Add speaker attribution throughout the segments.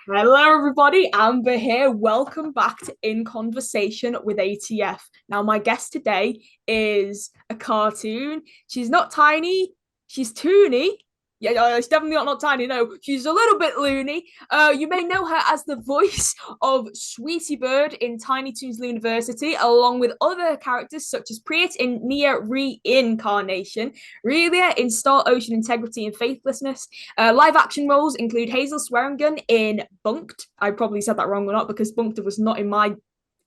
Speaker 1: Hello, everybody. Amber here. Welcome back to In Conversation with ATF. Now, my guest today is a cartoon. She's not tiny, she's toony. Yeah, she's definitely not tiny. No, she's a little bit loony. You may know her as the voice of Sweetie Bird in Tiny Toons Looniversity, along with other characters such as Preet in Nier Re Carnation, Relia in Star Ocean Integrity and Faithlessness. Live action roles include Hazel Swearengen in Bunk'd. I probably said that wrong or not because Bunk'd was not in my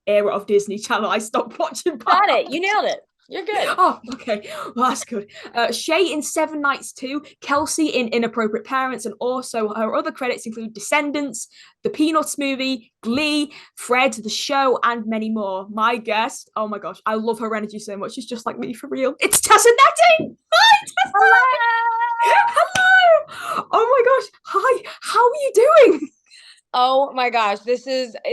Speaker 1: era of Disney Channel. I stopped watching by
Speaker 2: Got
Speaker 1: that
Speaker 2: it. You nailed it. You're good.
Speaker 1: Oh, okay. Well, that's good. Shay in Seven Nights 2, Kelsey in Inappropriate Parents, and also her other credits include Descendants, the Peanuts movie, Glee, Fred, the show, and many more. My guest, oh my gosh, I love her energy so much. She's just like me for real. It's Tessa Netting! Hi, Tessa!
Speaker 2: Hello.
Speaker 1: Hello! Oh my gosh, hi, how are you doing?
Speaker 2: Oh my gosh, it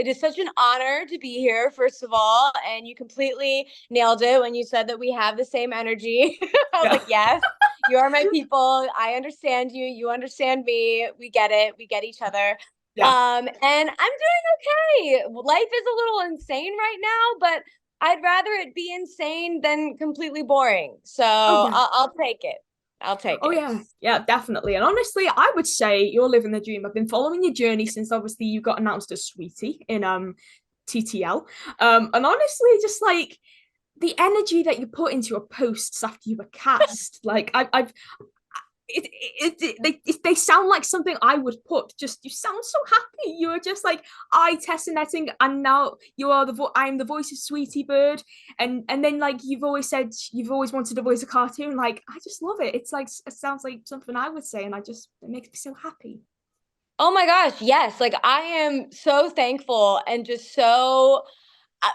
Speaker 2: is such an honor to be here, first of all, and you completely nailed it when you said that we have the same energy. I was
Speaker 1: Yeah,
Speaker 2: like, yes, you are my people. I understand you. You understand me. We get it. We get each other.
Speaker 1: yeah.
Speaker 2: And I'm doing okay. Life is a little insane right now, but I'd rather it be insane than completely boring. So
Speaker 1: Oh yeah.
Speaker 2: I'll take it. I'll take
Speaker 1: Oh
Speaker 2: it.
Speaker 1: yeah, yeah, definitely. And honestly, I would say you're living the dream. I've been following your journey since obviously you got announced as Sweetie in TTL. And honestly, just like the energy that you put into your posts after you were cast, like I've they sound like something I would put. Just you sound so happy. You are just like Tessa Netting, and now you are I'm the voice of Sweetie Bird, and then like you've always said you've always wanted to voice a cartoon. Like I just love it. It's like it sounds like something I would say, and it makes me so happy.
Speaker 2: Oh my gosh, yes. Like I am so thankful and just so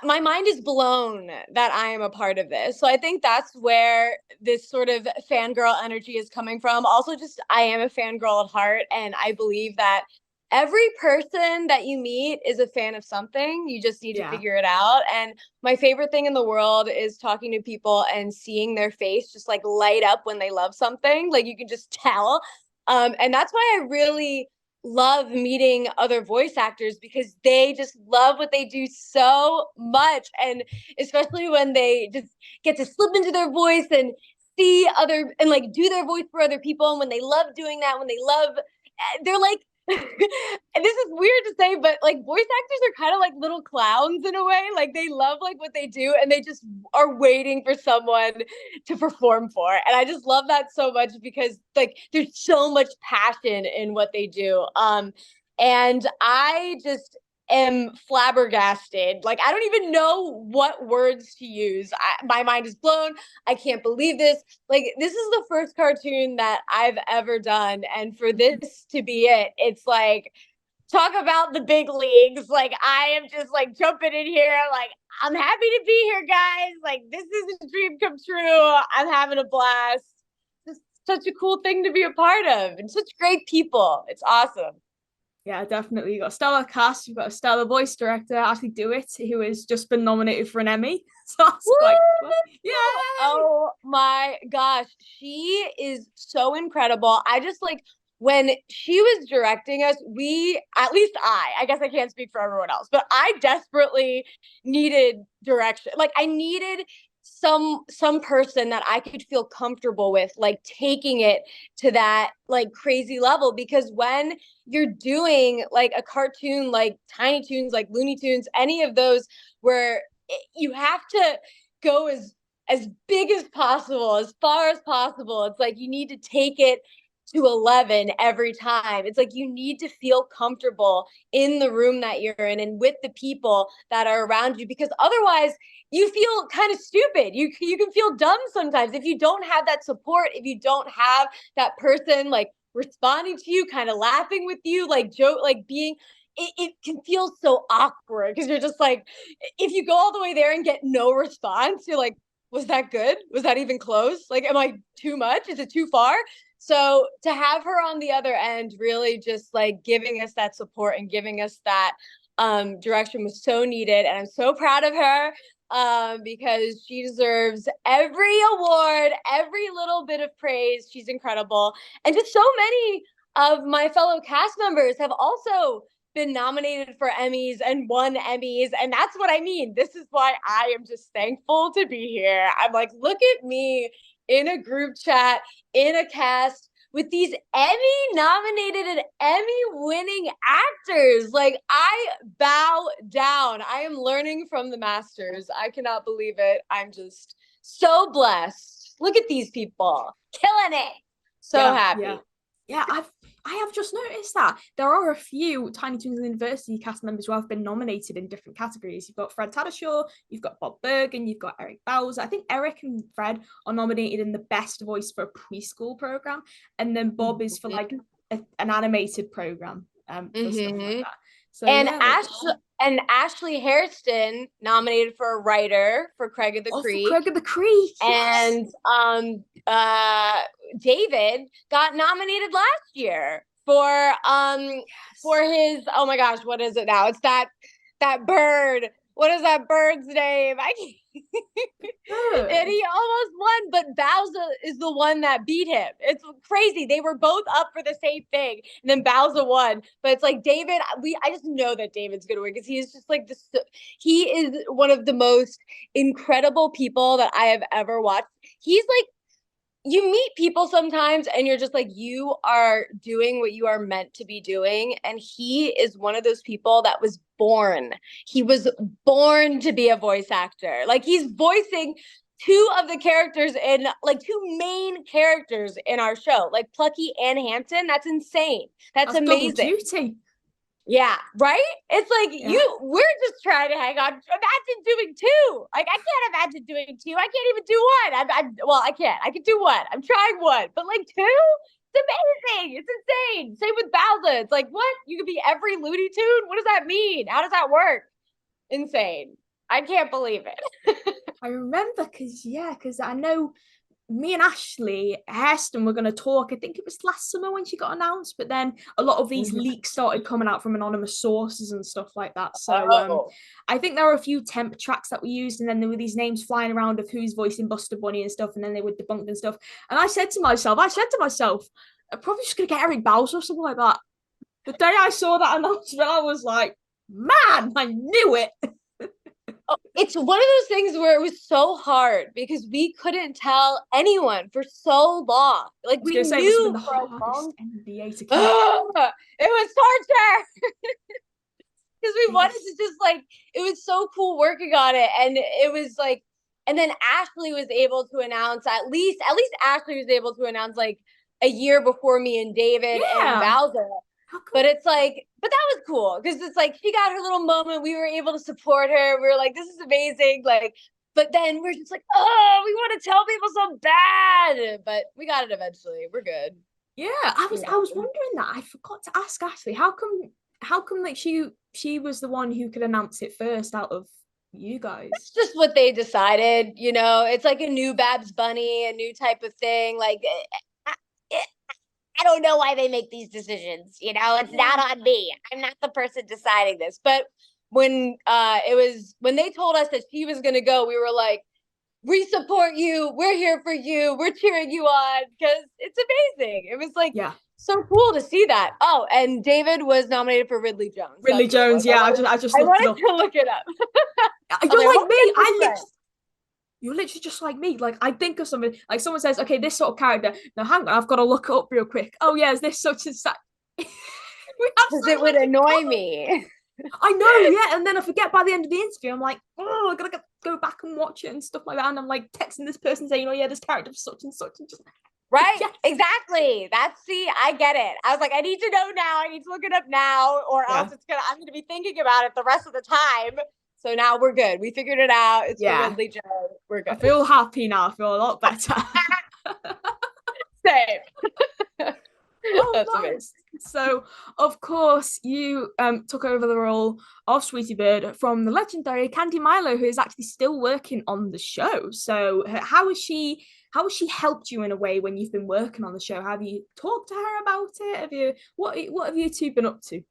Speaker 2: my mind is blown that I am a part of this. So I think that's where this sort of fangirl energy is coming from. Also, just I am a fangirl at heart, and I believe that every person that you meet is a fan of something. You just need to
Speaker 1: Yeah.
Speaker 2: figure it out. And my favorite thing in the world is talking to people and seeing their face just like light up when they love something. Like you can just tell. And that's why I really love meeting other voice actors because they just love what they do so much. And especially when they just get to slip into their voice and see other and like do their voice for other people. And when they love doing that, when they love, they're like, and this is weird to say, but like voice actors are kind of like little clowns in a way. Like they love like what they do and they just are waiting for someone to perform for. And I just love that so much because like there's so much passion in what they do. And I just am flabbergasted. Like I don't even know what words to use. My mind is blown. I can't believe this. Like this is the first cartoon that I've ever done, and for this to be it, it's like talk about the big leagues. Like I am just like jumping in here. Like I'm happy to be here, guys. Like this is a dream come true. I'm having a blast. It's such a cool thing to be a part of, and such great people. It's awesome.
Speaker 1: Yeah, definitely. You've got a stellar cast, you've got a stellar voice director, Ashley Dewitt, who has just been nominated for an Emmy. So that's quite
Speaker 2: Woo!
Speaker 1: fun. Yay!
Speaker 2: Oh my gosh, she is so incredible. I just like when she was directing us, at least I guess I can't speak for everyone else, but I desperately needed direction. Like I needed some person that I could feel comfortable with, like taking it to that like crazy level. Because when you're doing like a cartoon like Tiny Toons, like Looney Tunes, any of those where you have to go as big as possible, as far as possible. It's like you need to take it to 11 every time. It's like you need to feel comfortable in the room that you're in and with the people that are around you, because otherwise you feel kind of stupid. You can feel dumb sometimes if you don't have that support, if you don't have that person like responding to you, kind of laughing with you, like joke, like being it can feel so awkward because you're just like, if you go all the way there and get no response, you're like, was that good? Was that even close? Like, am I too much? Is it too far? So to have her on the other end, really just like giving us that support and giving us that direction was so needed. And I'm so proud of her because she deserves every award, every little bit of praise. She's incredible. And just so many of my fellow cast members have also been nominated for Emmys and won Emmys. And that's what I mean. This is why I am just thankful to be here. I'm like, look at me in a group chat, in a cast with these Emmy nominated and Emmy winning actors. Like, I bow down. I am learning from the masters. I cannot believe it. I'm just so blessed. Look at these people killing it. So happy.
Speaker 1: Yeah, I have just noticed that there are a few Tiny Toons Looniversity cast members who have been nominated in different categories. You've got Fred Tatasciore, you've got Bob Bergen, you've got Eric Bowser. I think Eric and Fred are nominated in the best voice for a preschool program, and then Bob is for like an animated program for stuff like that. So
Speaker 2: and Ashley Hairston nominated for a writer for Craig of the Creek.
Speaker 1: For Craig of the Creek.
Speaker 2: Yes. And David got nominated last year for his, oh my gosh, what is it now? It's that bird. What is that bird's name? I can't. And he almost won, but Bowser is the one that beat him. It's crazy. They were both up for the same thing, and then Bowser won. But it's like David. I just know that David's gonna win because he is just like this. He is one of the most incredible people that I have ever watched. He's like, you meet people sometimes and you're just like, you are doing what you are meant to be doing. And he is one of those people that was born. He was born to be a voice actor. Like, he's voicing two of the characters in, like, two main characters in our show, like Plucky and Hampton. That's insane. That's amazing.
Speaker 1: Double duty.
Speaker 2: Yeah, right? It's like, we're just trying to hang on. Imagine doing two. Like, I can't imagine doing two. I can't even do one. Well, I can't. I can do one. I'm trying one. But like two? It's amazing. It's insane. Same with Bowser. It's like, what? You could be every Looney Tune? What does that mean? How does that work? Insane. I can't believe it.
Speaker 1: I remember because I know me and Ashley Hairston were going to talk. I think it was last summer when she got announced, but then a lot of these leaks started coming out from anonymous sources and stuff like that. So I think there were a few temp tracks that we used, and then there were these names flying around of who's voicing Buster Bunny and stuff, and then they were debunked and stuff. And I said to myself, I'm probably just going to get Eric Bowser or something like that. The day I saw that announcement, I was like, man, I knew it.
Speaker 2: It's one of those things where it was so hard because we couldn't tell anyone for so long. Like, we knew
Speaker 1: it was the hardest NBA to keep.
Speaker 2: It was torture because we wanted to just, like, it was so cool working on it, and it was like, and then Ashley was able to announce at least Ashley was able to announce like a year before me and David and Bowser. But it's like, but that was cool because it's like she got her little moment. We were able to support her. We were like, this is amazing. Like, but then we're just like, oh, we want to tell people so bad. But we got it eventually. We're good.
Speaker 1: Yeah, I was wondering that. I forgot to ask Ashley. How come like she was the one who could announce it first out of you guys?
Speaker 2: It's just what they decided. You know, it's like a new Babs Bunny, a new type of thing. Like, I don't know why they make these decisions. You know, it's not on me. I'm not the person deciding this. But when they told us that she was going to go, we were like, we support you. We're here for you. We're cheering you on because it's amazing. It was like so cool to see that. Oh, and David was nominated for Ridley Jones.
Speaker 1: Ridley Jones, yeah. I just
Speaker 2: wanted to look it up.
Speaker 1: You're like me. You're literally just like me. Like, I think of something, like someone says, okay, this sort of character. Now, hang on, I've got to look it up real quick. Oh, yeah, is this such and such?
Speaker 2: Because it would annoy me.
Speaker 1: I know, yeah. And then I forget by the end of the interview, I'm like, oh, I gotta go back and watch it and stuff like that. And I'm like texting this person saying, oh, yeah, this character such and such. And just
Speaker 2: right? Yes. Exactly. I get it. I was like, I need to know now. I need to look it up now, or else I'm gonna be thinking about it the rest of the time. So now we're good. We figured it out. It's Ridley Jones. We're good.
Speaker 1: I feel happy now. I feel a lot better.
Speaker 2: Same. That's amazing.
Speaker 1: So, of course, you took over the role of Sweetie Bird from the legendary Candy Milo, who is actually still working on the show. So, how has she helped you in a way when you've been working on the show? Have you talked to her about it? What have you two been up to?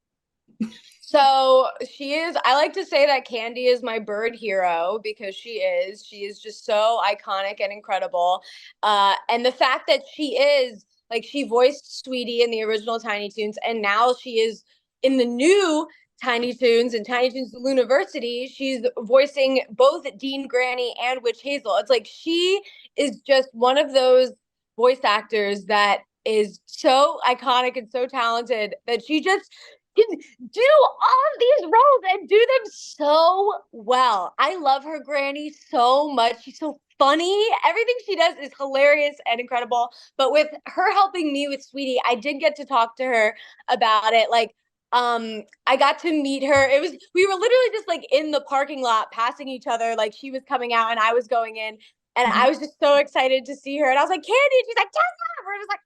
Speaker 2: So I like to say that Candy is my bird hero because she is just so iconic and incredible. And the fact that she voiced Sweetie in the original Tiny Toons, and now she is in the new Tiny Toons and Tiny Toons Looniversity, she's voicing both Dean Granny and Witch Hazel. It's like she is just one of those voice actors that is so iconic and so talented that she just can do all of these roles and do them so well. I love her Granny so much. She's so funny. Everything she does is hilarious and incredible. But with her helping me with Sweetie, I did get to talk to her about it. Like, I got to meet her. We were literally just like in the parking lot passing each other. Like she was coming out and I was going in. And I was just so excited to see her. And I was like, Candy, and she's like, Tessa. We're just like,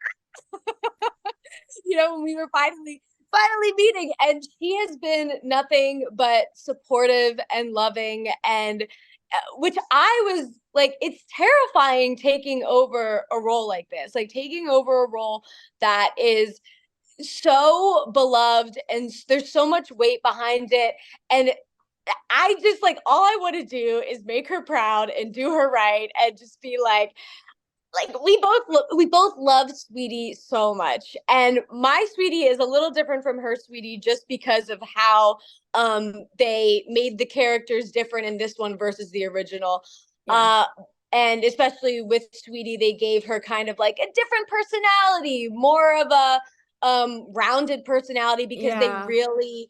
Speaker 2: when we were finally meeting, and she has been nothing but supportive and loving, and which I was like, it's terrifying taking over a role like this, like taking over a role that is so beloved and there's so much weight behind it. And I just like, all I want to do is make her proud and do her right and just be like we both love Sweetie so much, and my Sweetie is a little different from her Sweetie just because of how they made the characters different in this one versus the original. And especially with Sweetie, they gave her kind of like a different personality, more of a rounded personality, because they really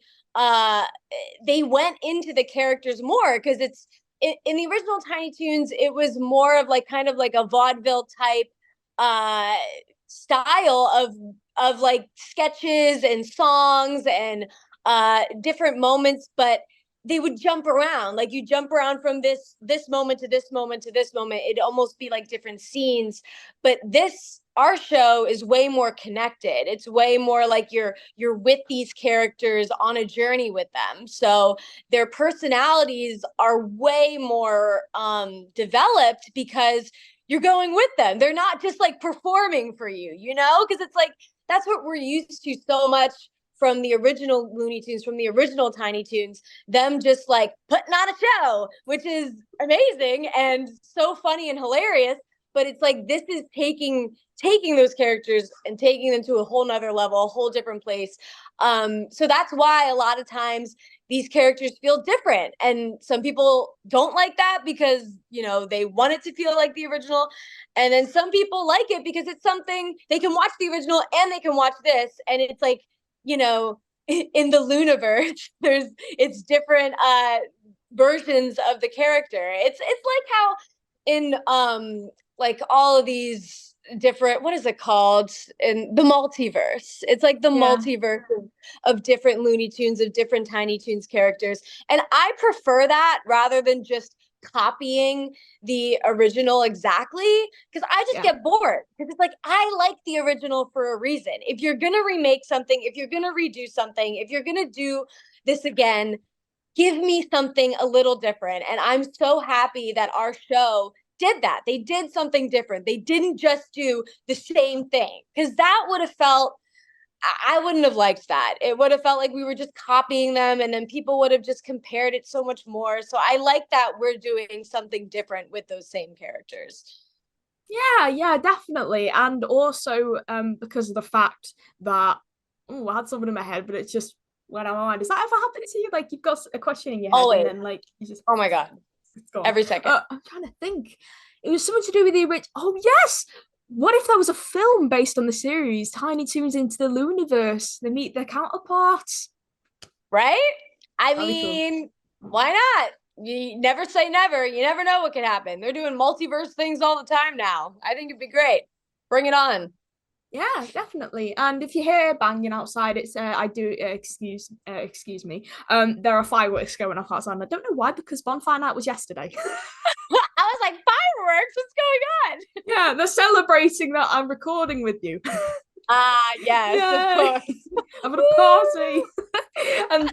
Speaker 2: they went into the characters more, because it's in the original Tiny Toons, it was more of like kind of like a vaudeville type style of like sketches and songs and different moments, but they would jump around. Like you jump around from this moment to this moment to this moment. It'd almost be like different scenes. But our show is way more connected. It's way more like you're with these characters on a journey with them. So their personalities are way more developed because you're going with them. They're not just like performing for you, because it's like that's what we're used to so much from the original Looney Tunes, from the original Tiny Toons, them just like putting on a show, which is amazing and so funny and hilarious. But it's like, this is taking those characters and taking them to a whole nother level, a whole different place. So that's why a lot of times these characters feel different. And some people don't like that because, they want it to feel like the original. And then some people like it because it's something they can watch the original and they can watch this. And it's like, in the Looniverse, it's different versions of the character. It's like how in like all of these different, what is it called, in the multiverse, it's like the multiverse of different Looney Tunes, of different Tiny Toons characters. And I prefer that rather than just copying the original exactly, because I just get bored, because it's like, I like the original for a reason. If you're gonna remake something, if you're gonna redo something, if you're gonna do this again, give me something a little different. And I'm so happy that our show did that. They did something different. They didn't just do the same thing, because that would have felt, I wouldn't have liked that. It would have felt like we were just copying them, and then people would have just compared it so much more. So I like that we're doing something different with those same characters.
Speaker 1: Yeah, definitely. And also because of the fact that, I had something in my head, but it's just went out of my mind. Does that ever happen to you? Like you've got a question in your head
Speaker 2: Always.
Speaker 1: and then like you just,
Speaker 2: oh my God,
Speaker 1: it's gone.
Speaker 2: Every second.
Speaker 1: I'm trying to think. It was something to do with the original. Oh yes. What if there was a film based on the series Tiny Toons Into the Looniverse? They meet their counterparts.
Speaker 2: Right? I
Speaker 1: That'd be cool.
Speaker 2: mean, why not? You never say never. You never know what can happen. They're doing multiverse things all the time now. I think it'd be great. Bring it on.
Speaker 1: Yeah, definitely. And if you hear banging outside, it's I do excuse me. There are fireworks going off outside. And I don't know why, because bonfire night was yesterday.
Speaker 2: I was like, fireworks? What's going on?
Speaker 1: Yeah, they're celebrating that I'm recording with you.
Speaker 2: Yes, of course.
Speaker 1: Having a party. And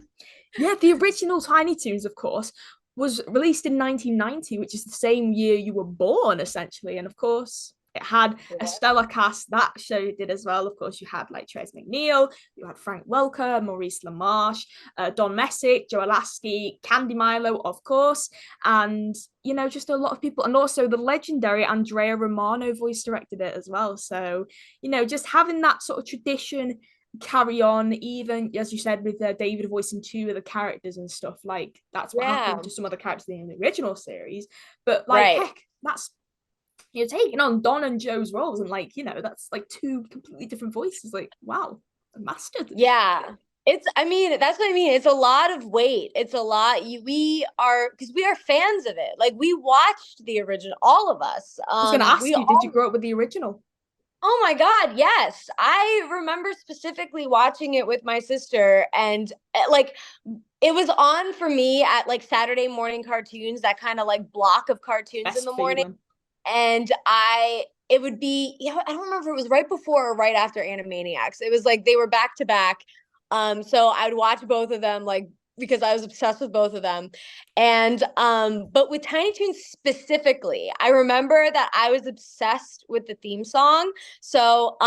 Speaker 1: yeah, the original Tiny Toons, of course, was released in 1990, which is the same year you were born, essentially. And of course, it had a stellar cast. That show did as well. Of course, you had like Trez MacNeille, you had Frank Welker, Maurice LaMarche, Don Messick, Joe Lasky, Candy Milo, of course, and just a lot of people. And also the legendary Andrea Romano voice directed it as well. So just having that sort of tradition carry on, even as you said, with David voicing two of the characters and stuff. Like that's what
Speaker 2: Yeah.
Speaker 1: happened to some other characters in the original series. But like,
Speaker 2: Right.
Speaker 1: heck, that's you're taking on Don and Joe's roles, and like, that's like two completely different voices. Like, wow, mastered.
Speaker 2: Yeah. I mean, that's what I mean. It's a lot of weight. It's a lot. Because we are fans of it. Like, we watched the original, all of us.
Speaker 1: I was going to ask
Speaker 2: We
Speaker 1: you, did you
Speaker 2: all,
Speaker 1: grow up with the original?
Speaker 2: oh my God, yes. I remember specifically watching it with my sister, and like, it was on for me at like Saturday morning cartoons, that kind of like block of cartoons in
Speaker 1: Best
Speaker 2: the morning.
Speaker 1: feeling.
Speaker 2: And it would be, I don't remember if it was right before or right after Animaniacs. It was like they were back to back. So I would watch both of them, like, because I was obsessed with both of them. And but with Tiny Toons specifically, I remember that I was obsessed with the theme song. So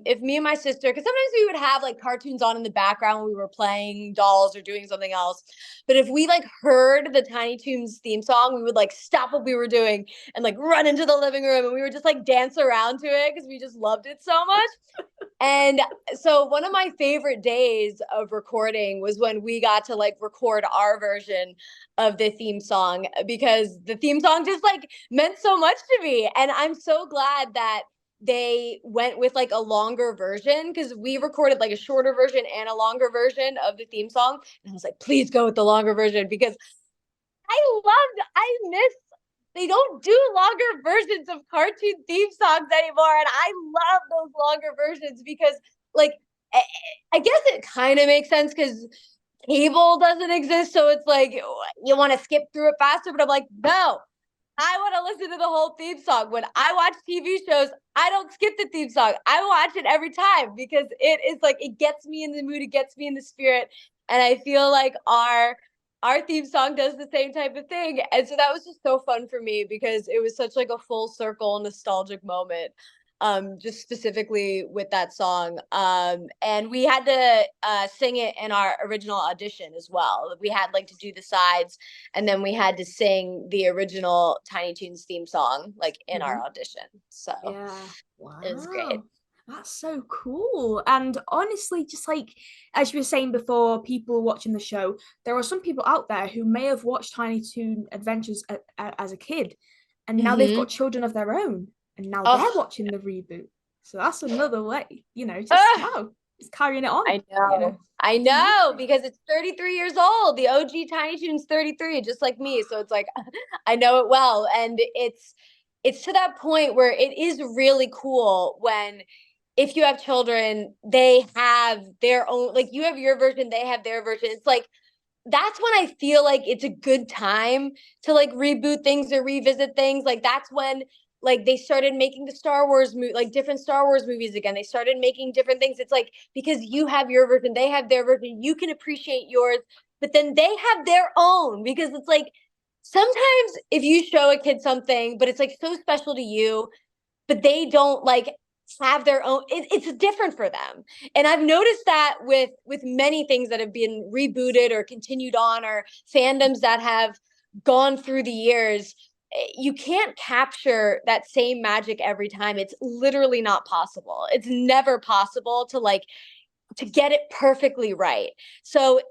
Speaker 2: if me and my sister, because sometimes we would have like cartoons on in the background when we were playing dolls or doing something else, but if we like heard the Tiny Toons theme song, we would like stop what we were doing and like run into the living room, and we would just like dance around to it because we just loved it so much. And so one of my favorite days of recording was when we got to like record our version of the theme song, because the theme song just like meant so much to me. And I'm so glad that they went with like a longer version, because we recorded like a shorter version and a longer version of the theme song. And I was like, please go with the longer version, because I miss, they don't do longer versions of cartoon theme songs anymore. And I love those longer versions because, like, I guess it kind of makes sense because cable doesn't exist. So it's like you want to skip through it faster. But I'm like, no, I want to listen to the whole theme song. When I watch TV shows, I don't skip the theme song. I watch it every time because it is like, it gets me in the mood, it gets me in the spirit. And I feel like our theme song does the same type of thing. And so that was just so fun for me because it was such like a full circle nostalgic moment. Just specifically with that song. And we had to sing it in our original audition as well. We had like to do the sides, and then we had to sing the original Tiny Toons theme song like in our audition. So
Speaker 1: Yeah.
Speaker 2: it was great.
Speaker 1: Wow. That's so cool. And honestly, just like as you were saying before, people watching the show, there are some people out there who may have watched Tiny Toon Adventures as a kid, and now they've
Speaker 2: Mm-hmm.
Speaker 1: got children of their own, and now they're
Speaker 2: Oh,
Speaker 1: watching the reboot. So that's another way, just wow, it's carrying it on,
Speaker 2: I know. I know, because it's 33 years old. The OG Tiny Toons 33, just like me. So it's like I know it well. And it's to that point where it is really cool when, if you have children, they have their own, like you have your version, they have their version. It's like that's when I feel like it's a good time to like reboot things or revisit things. Like that's when like they started making the Star Wars like different Star Wars movies again. They started making different things. It's like, because you have your version, they have their version, you can appreciate yours, but then they have their own, because it's like sometimes if you show a kid something, but it's like so special to you, but they don't like have their own, it's different for them. And I've noticed that with many things that have been rebooted or continued on, or fandoms that have gone through the years. You can't capture that same magic every time. It's literally not possible. It's never possible to like to get it perfectly right. So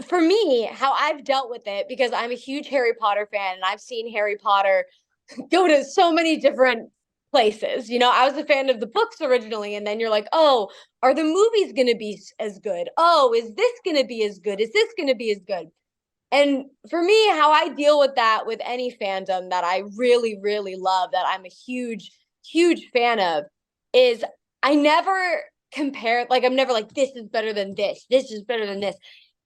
Speaker 2: for me, how I've dealt with it, because I'm a huge Harry Potter fan and I've seen Harry Potter go to so many different places. I was a fan of the books originally, and then you're like, oh, are the movies going to be as good? Oh, is this going to be as good? Is this going to be as good? And for me, how I deal with that with any fandom that I really, really love, that I'm a huge, huge fan of, is I never compare, like, I'm never like, this is better than this is better than this.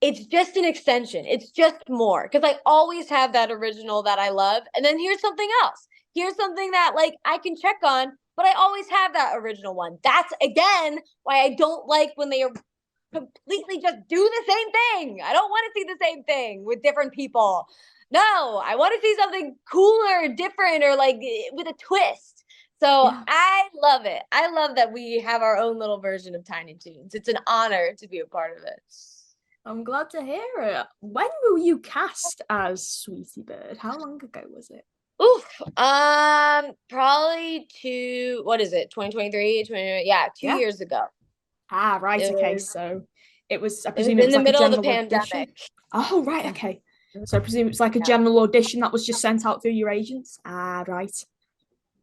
Speaker 2: It's just an extension. It's just more. Because I always have that original that I love. And then here's something else. Here's something that, like, I can check on, but I always have that original one. That's, again, why I don't like when they are completely just do the same thing. I don't want to see the same thing with different people. No, I want to see something cooler, different, or like with a twist. So
Speaker 1: Yeah.
Speaker 2: I love it. I love that we have our own little version of Tiny Toons. It's an honor to be a part of it.
Speaker 1: I'm glad to hear it. When were you cast as Sweetie Bird? How long ago was it?
Speaker 2: Oof. Probably what is it? 2023, 20, yeah, 2
Speaker 1: Yeah.
Speaker 2: years ago.
Speaker 1: Ah, right.
Speaker 2: It
Speaker 1: Okay.
Speaker 2: was
Speaker 1: So it was, I
Speaker 2: it was
Speaker 1: presume it
Speaker 2: in
Speaker 1: was
Speaker 2: the
Speaker 1: like a
Speaker 2: middle of the
Speaker 1: general audition.
Speaker 2: pandemic.
Speaker 1: Oh, right. Okay. So I presume it's like a
Speaker 2: Yeah.
Speaker 1: general audition that was just sent out through your agents. Ah, right.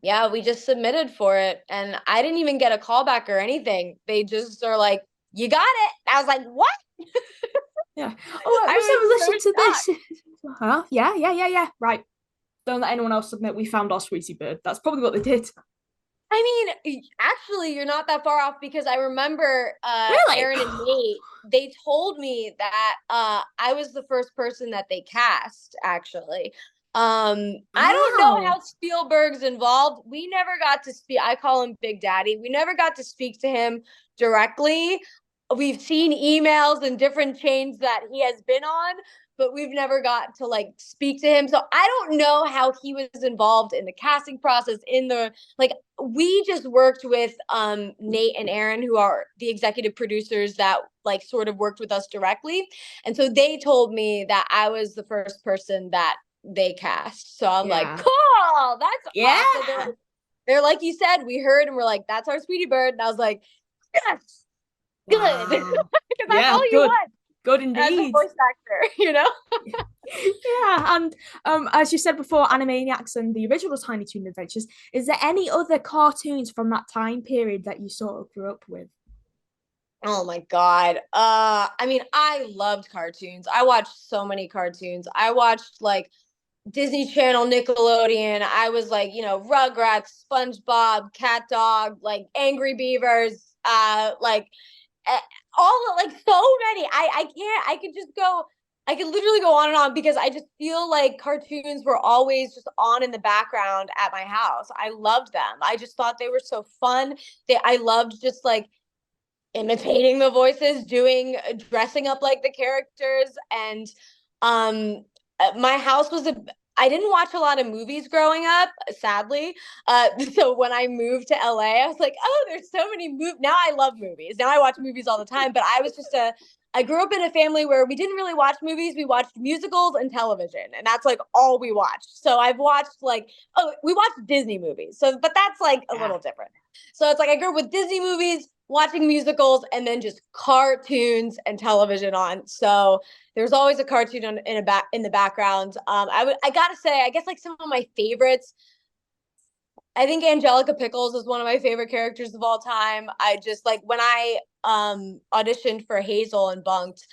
Speaker 2: Yeah, we just submitted for it and I didn't even get a call back or anything. They just are like, "You got it." I was like, "What?"
Speaker 1: Yeah. Oh,
Speaker 2: I
Speaker 1: so
Speaker 2: was
Speaker 1: listen to
Speaker 2: so shocked.
Speaker 1: this. Huh? Yeah, yeah, yeah, yeah. Right. Don't let anyone else submit. We found our sweetie bird. That's probably what they did.
Speaker 2: I mean, actually, you're not that far off because I remember
Speaker 1: Really?
Speaker 2: Aaron and Nate, they told me that I was the first person that they cast, actually. I don't know
Speaker 1: Wow.
Speaker 2: how Spielberg's involved. We never got to speak. I call him Big Daddy. We never got to speak to him directly. We've seen emails and different chains that he has been on, but we've never got to like speak to him. So I don't know how he was involved in the casting process, in the like we just worked with Nate and Aaron, who are the executive producers that like sort of worked with us directly. And so they told me that I was the first person that they cast. So I'm like,
Speaker 1: Yeah.
Speaker 2: cool, that's awesome.
Speaker 1: Yeah.
Speaker 2: They're like you said, we heard and we're like, that's our sweetie bird. And I was like, yes, good.
Speaker 1: Wow.
Speaker 2: Because that's
Speaker 1: Yeah,
Speaker 2: all you
Speaker 1: good.
Speaker 2: want
Speaker 1: Good
Speaker 2: as a
Speaker 1: indeed.
Speaker 2: voice actor, you know?
Speaker 1: Yeah, and as you said before, Animaniacs and the original Tiny Toon Adventures, is there any other cartoons from that time period that you sort of grew up with?
Speaker 2: Oh my God. I mean, I loved cartoons. I watched so many cartoons. I watched like Disney Channel, Nickelodeon. I was like, Rugrats, SpongeBob, Cat Dog, like Angry Beavers, like eh, all like so many. I can't. I could literally go on and on because I just feel like cartoons were always just on in the background at my house. I loved them. I just thought they were so fun. I loved just like imitating the voices, dressing up like the characters, and my house was a. I didn't watch a lot of movies growing up, sadly. So when I moved to LA, I was like, oh, there's so many movies. Now I love movies. Now I watch movies all the time. But I grew up in a family where we didn't really watch movies. We watched musicals and television, and that's like all we watched. So I've watched we watched Disney movies. So, but that's like a
Speaker 1: Yeah.
Speaker 2: little different. So it's like I grew up with Disney movies, watching musicals, and then just cartoons and television on. So there's always a cartoon in the background. I gotta say, I guess like some of my favorites. I think Angelica Pickles is one of my favorite characters of all time. I just like when I auditioned for Hazel and Bunk'd,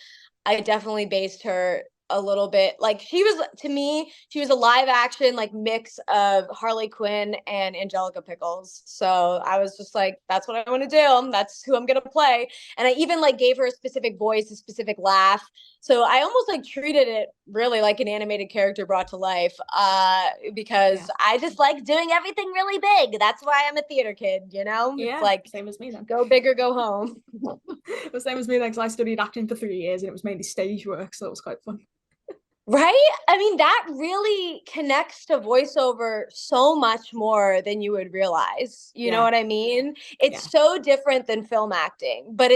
Speaker 2: I definitely based her a little bit like she was to me she was a live action like mix of Harley Quinn and Angelica Pickles. So I was just like, that's what I want to do, that's who I'm gonna play. And I even like gave her a specific voice, a specific laugh. So I almost like treated it really like an animated character brought to life,
Speaker 1: Yeah.
Speaker 2: because I just like doing everything really big. That's why I'm a theater kid, it's
Speaker 1: Yeah.
Speaker 2: like
Speaker 1: Same as me then.
Speaker 2: go big or go home.
Speaker 1: The same as me then, because I studied acting for 3 years and it was mainly stage work, so it was quite fun.
Speaker 2: Right? I mean, that really connects to voiceover so much more than you would realize. You know
Speaker 1: Yeah.
Speaker 2: what I mean?
Speaker 1: Yeah.
Speaker 2: It's so different than film acting, but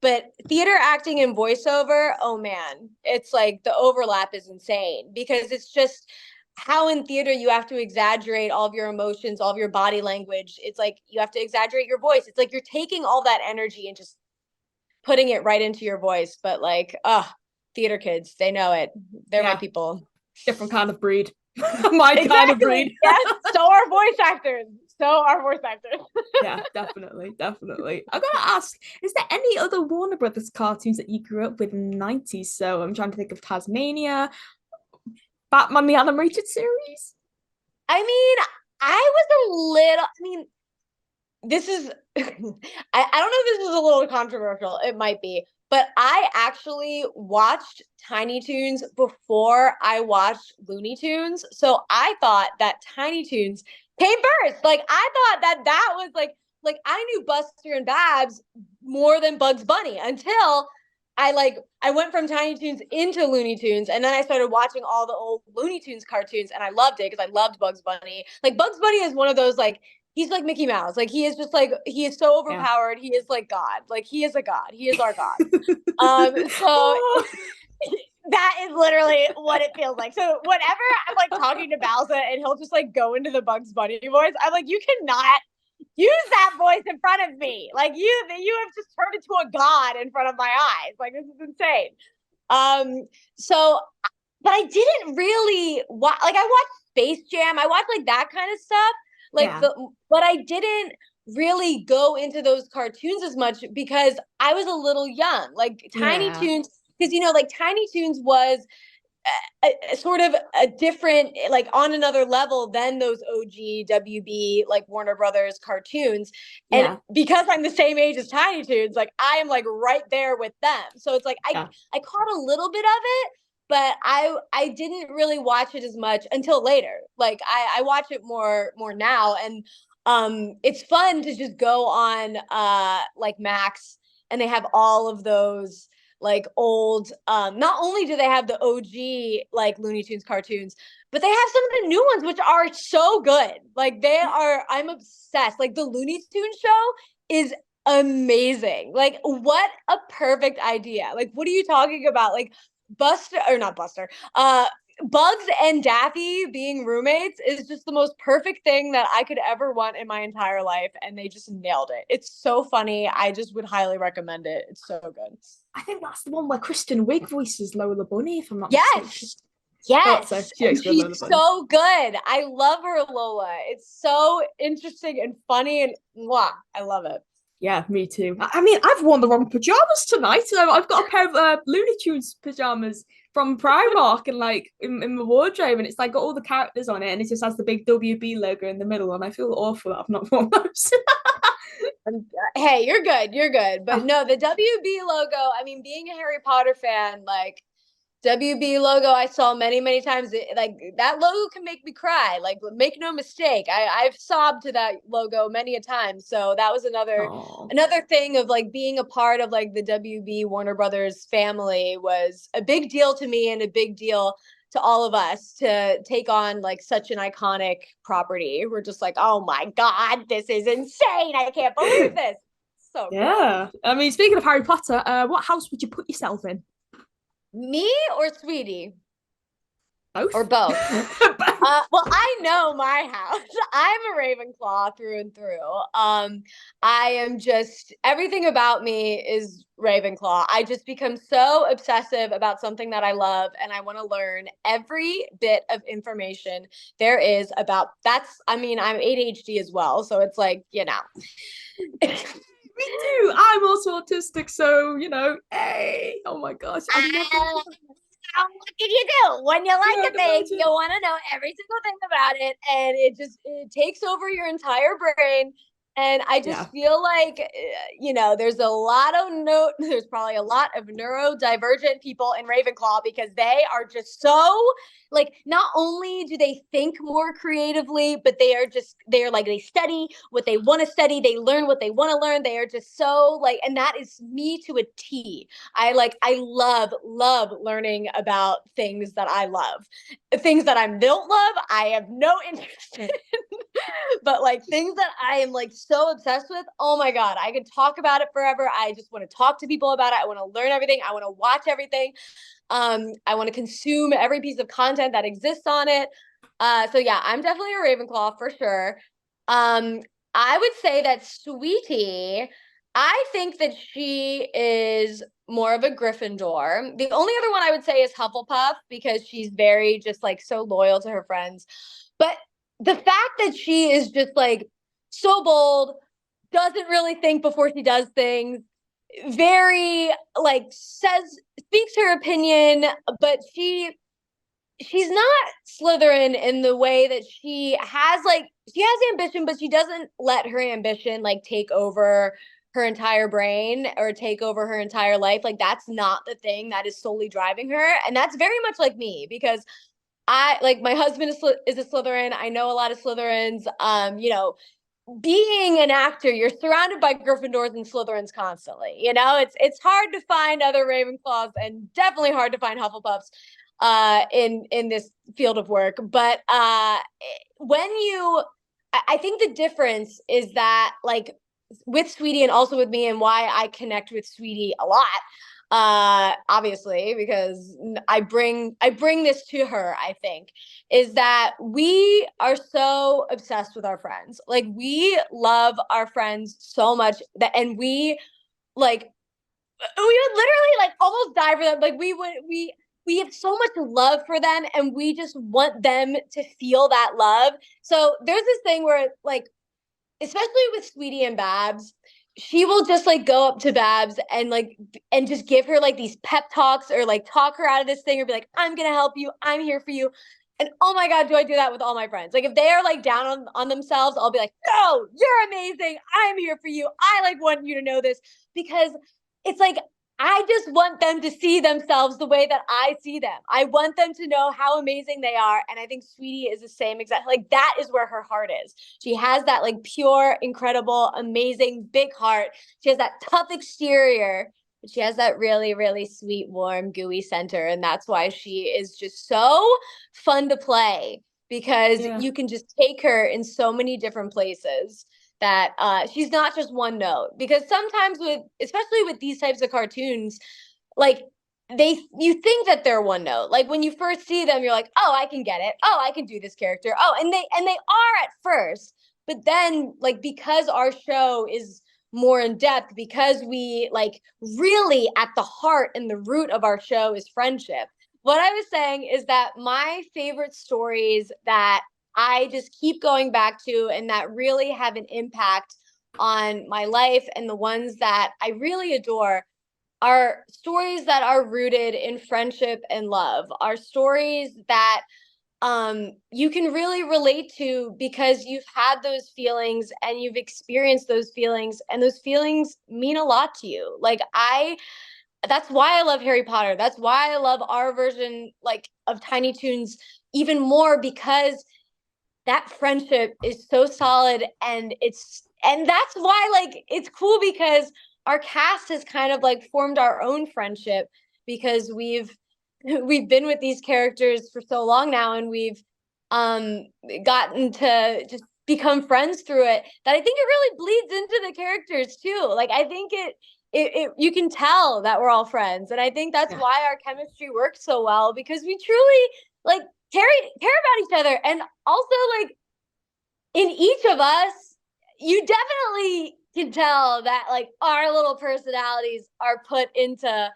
Speaker 2: but theater acting and voiceover, oh man, it's like the overlap is insane because it's just how in theater you have to exaggerate all of your emotions, all of your body language. It's like you have to exaggerate your voice. It's like you're taking all that energy and just putting it right into your voice. But like, theater kids, they know it. They're my
Speaker 1: Yeah.
Speaker 2: people.
Speaker 1: Different kind of breed. My kind of breed.
Speaker 2: Exactly. Yes. So are voice actors. So are voice actors.
Speaker 1: Yeah, definitely, definitely. I gotta ask, is there any other Warner Brothers cartoons that you grew up with in the 90s? So I'm trying to think of Tasmania, Batman the Animated Series.
Speaker 2: I mean, I was a little, I mean, this is, I don't know if this is a little controversial. It might be. But I actually watched Tiny Toons before I watched Looney Tunes. So I thought that Tiny Toons came first. Like I thought that was like I knew Buster and Babs more than Bugs Bunny until I went from Tiny Toons into Looney Tunes, and then I started watching all the old Looney Tunes cartoons, and I loved it because I loved Bugs Bunny. Like Bugs Bunny is one of those like he's like Mickey Mouse. Like he is just like he is so
Speaker 1: Yeah.
Speaker 2: overpowered. He is like God. Like he is a God. He is our God. So
Speaker 1: Oh,
Speaker 2: that is literally what it feels like. So whenever I'm like talking to Bowser and he'll just like go into the Bugs Bunny voice, I'm like, you cannot use that voice in front of me. Like you have just turned into a god in front of my eyes. Like this is insane. So, but I didn't really watch. Like I watched Space Jam. I watched like that kind of stuff. But I didn't really go into those cartoons as much because I was a little young. Like Tiny Toons, because like Tiny Toons was a sort of a different, like on another level than those OG WB like Warner Brothers cartoons. And because I'm the same age as Tiny Toons, like I am like right there with them. So it's like I caught a little bit of it, but I didn't really watch it as much until later. Like I watch it more now, and it's fun to just go on like Max, and they have all of those like old, not only do they have the OG like Looney Tunes cartoons, but they have some of the new ones which are so good. Like I'm obsessed. Like the Looney Tunes show is amazing. Like what a perfect idea. Like what are you talking about? Like Bugs and Daffy being roommates is just the most perfect thing that I could ever want in my entire life, and they just nailed it. It's so funny. I just would highly recommend it. It's so good.
Speaker 1: I think that's the one where Kristen Wiig voices Lola Bunny, if I'm not mistaken.
Speaker 2: Yes, so. She's so good. I love her Lola. It's so interesting and funny, and I love it.
Speaker 1: Yeah, me too. I mean, I've worn the wrong pajamas tonight. I've got a pair of Looney Tunes pajamas from Primark and like in my wardrobe, and it's like got all the characters on it, and it just has the big WB logo in the middle, and I feel awful that I've not worn those.
Speaker 2: Hey, you're good. But no, the WB logo, I mean, being a Harry Potter fan, like WB logo I saw many, many times. Like that logo can make me cry. Like make no mistake. I've sobbed to that logo many a time. So that was another thing of like being a part of like the WB Warner Brothers family was a big deal to me and a big deal to all of us to take on like such an iconic property. We're just like, oh my God, this is insane. I can't believe this. So
Speaker 1: yeah. Cool. I mean, speaking of Harry Potter, what house would you put yourself in?
Speaker 2: Me or Sweetie?
Speaker 1: Both.
Speaker 2: Or both. Well, I know my house. I'm a Ravenclaw through and through. I am just, everything about me is Ravenclaw. I just become so obsessive about something that I love, and I want to learn every bit of information there is about I'm ADHD as well. So it's like,
Speaker 1: Me too. I'm also autistic, so hey, oh my gosh.
Speaker 2: What can you do? When you like a thing, you want to know every single thing about it, and it takes over your entire brain. And I just feel like, there's probably a lot of neurodivergent people in Ravenclaw because they are just so, like, not only do they think more creatively, but they study what they want to study. They learn what they want to learn. They are just so like, and that is me to a T. I love learning about things that I love. Things that I don't love, I have no interest in. But like things that I am like so obsessed with, oh my God, I could talk about it forever. I just want to talk to people about it. I want to learn everything. I want to watch everything. I want to consume every piece of content that exists on it. So yeah, I'm definitely a Ravenclaw for sure. I would say that Sweetie, I think that she is more of a Gryffindor. The only other one I would say is Hufflepuff because she's very just like so loyal to her friends. But the fact that she is just like so bold, doesn't really think before she does things, very like speaks her opinion, but she's not Slytherin in the way that she has ambition, but she doesn't let her ambition like take over her entire brain or take over her entire life. Like that's not the thing that is solely driving her. And that's very much like me because my husband is a Slytherin. I know a lot of Slytherins. Being an actor, you're surrounded by Gryffindors and Slytherins constantly. It's hard to find other Ravenclaws and definitely hard to find Hufflepuffs in this field of work. But I think the difference is that like with Sweetie and also with me and why I connect with Sweetie a lot obviously, because I bring this to her, I think, is that we are so obsessed with our friends. Like we love our friends so much that, and like we would literally like almost die for them. Like we have so much love for them, and we just want them to feel that love. So there's this thing where like, especially with Sweetie and Babs, she will just like go up to Babs and like and just give her like these pep talks, or like talk her out of this thing, or be like, I'm gonna help you, I'm here for you. And oh my God, do I do that with all my friends? Like if they are like down on themselves, I'll be like, no, you're amazing. I'm here for you. I like want you to know this, because it's like I just want them to see themselves the way that I see them. I want them to know how amazing they are. And I think Sweetie is the same exact, like that is where her heart is. She has that like pure, incredible, amazing, big heart. She has that tough exterior, but she has that really, really sweet, warm, gooey center. And that's why she is just so fun to play, because
Speaker 1: Yeah.
Speaker 2: you can just take her in so many different places, that she's not just one note. Because sometimes with, especially with these types of cartoons, like you think that they're one note. Like when you first see them, you're like, oh, I can get it. Oh, I can do this character. Oh, and they are at first. But then like because our show is more in depth, because we like really at the heart and the root of our show is friendship. What I was saying is that my favorite stories that I just keep going back to and that really have an impact on my life, and the ones that I really adore, are stories that are rooted in friendship and love, are stories that you can really relate to, because you've had those feelings and you've experienced those feelings, and those feelings mean a lot to you. Like that's why I love Harry Potter. That's why I love our version like of Tiny Toons even more, because that friendship is so solid, and that's why like it's cool, because our cast has kind of like formed our own friendship, because we've been with these characters for so long now, and we've um gotten to just become friends through it, that I think it really bleeds into the characters too. Like I think it you can tell that we're all friends, and I think that's
Speaker 1: Yeah.
Speaker 2: why our chemistry works so well, because we truly like care about each other. And also like in each of us, you definitely can tell that like our little personalities are put into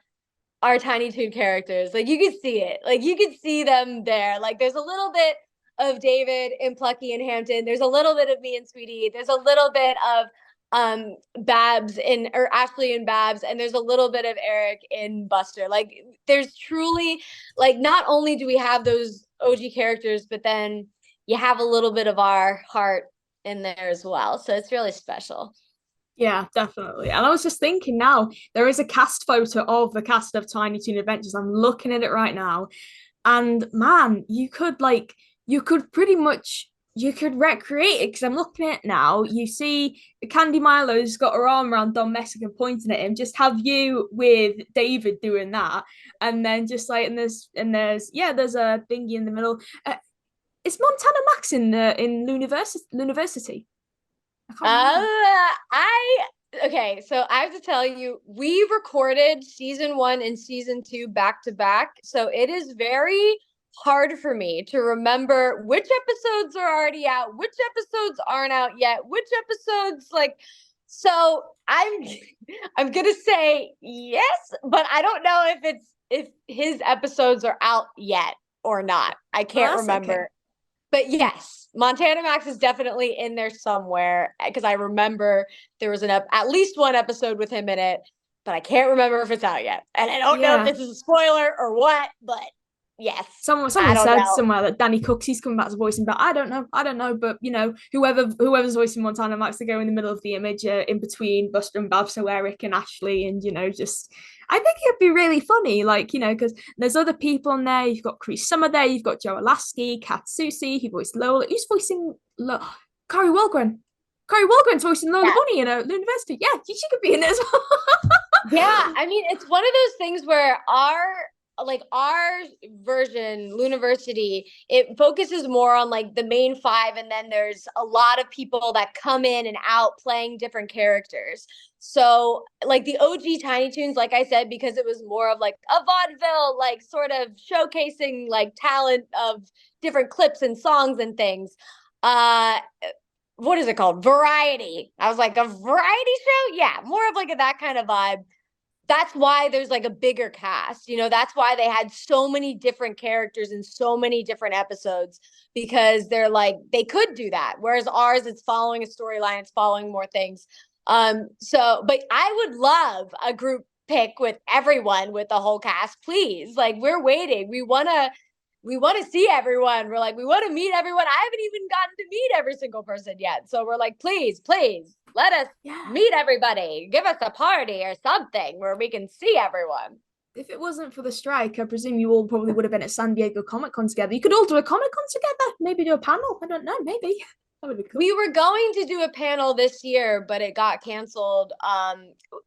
Speaker 2: our Tiny Toon characters. Like you could see it. Like you could see them there. Like there's a little bit of David and Plucky and Hampton. There's a little bit of me and Sweetie. There's a little bit of Babs in, or Ashley and Babs, and there's a little bit of Eric in Buster. Like there's truly like, not only do we have those OG characters, but then you have a little bit of our heart in there as well. So it's really special.
Speaker 1: Yeah, definitely. And I was just thinking now, there is a cast photo of the cast of Tiny Toon Adventures. I'm looking at it right now. And man, you could pretty much you could recreate it, because I'm looking at it now. You see Candy Milo's got her arm around Don Messick and pointing at him. Just have you with David doing that. And then just like and there's yeah, there's a thingy in the middle. Is Montana Max in Looniversity? I can't remember.
Speaker 2: I okay, so I have to tell you, we recorded season 1 and season 2 back to back, so it is very hard for me to remember which episodes are already out, which episodes aren't out yet, which episodes like. So I'm gonna say yes, but I don't know if his episodes are out yet or not. I
Speaker 1: Well,
Speaker 2: can't
Speaker 1: that's okay.
Speaker 2: remember. But yes, Montana Max is definitely in there somewhere, because I remember there was at least one episode with him in it, but I can't remember if it's out yet. And I don't know if
Speaker 1: Yeah.
Speaker 2: this is a spoiler or what, but yes,
Speaker 1: Someone
Speaker 2: I don't
Speaker 1: said
Speaker 2: know.
Speaker 1: somewhere that Danny Cooksy's coming back to voice him, but I don't know. But whoever's voicing Montana Max to go in the middle of the image, in between Buster and Babs, so Eric and Ashley, and just I think it'd be really funny, like because there's other people in there. You've got Chris Summer there, you've got Joe Alaskey, Kat Susie, who voiced Lola. Who's voicing Carrie Wilgren? Carrie Wilgren's voicing Lola
Speaker 2: Yeah.
Speaker 1: Bunny in a University. Yeah, she could be in it as well.
Speaker 2: Yeah, I mean, it's one of those things where like our version, Looniversity, it focuses more on like the main five, and then there's a lot of people that come in and out playing different characters. So like the OG Tiny Toons, like I said, because it was more of like a vaudeville, like sort of showcasing like talent of different clips and songs and things. What is it called? Variety. I was like, a variety show? Yeah, more of like that kind of vibe. That's why there's like a bigger cast. That's why they had so many different characters in so many different episodes, because they're like, they could do that. Whereas ours, it's following a storyline, it's following more things. But I would love a group pick with everyone, with the whole cast, please. Like, we're waiting. We want to see everyone. We're like, we want to meet everyone. I haven't even gotten to meet every single person yet. So we're like, please, let us meet everybody. Give us a party or something where we can see everyone.
Speaker 1: If it wasn't for the strike, I presume you all probably would have been at San Diego Comic-Con together. You could all do a Comic-Con together. Maybe do a panel. I don't know. Maybe. That would be cool.
Speaker 2: We were going to do a panel this year, but it got canceled.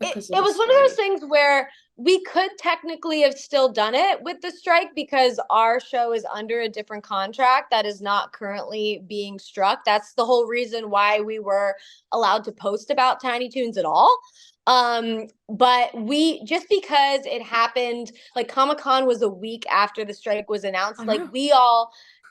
Speaker 2: It was one of those things where we could technically have still done it with the strike, because our show is under a different contract that is not currently being struck. That's the whole reason why we were allowed to post about Tiny Toons at all. But we, just because it happened, like Comic-Con was a week after the strike was announced, like we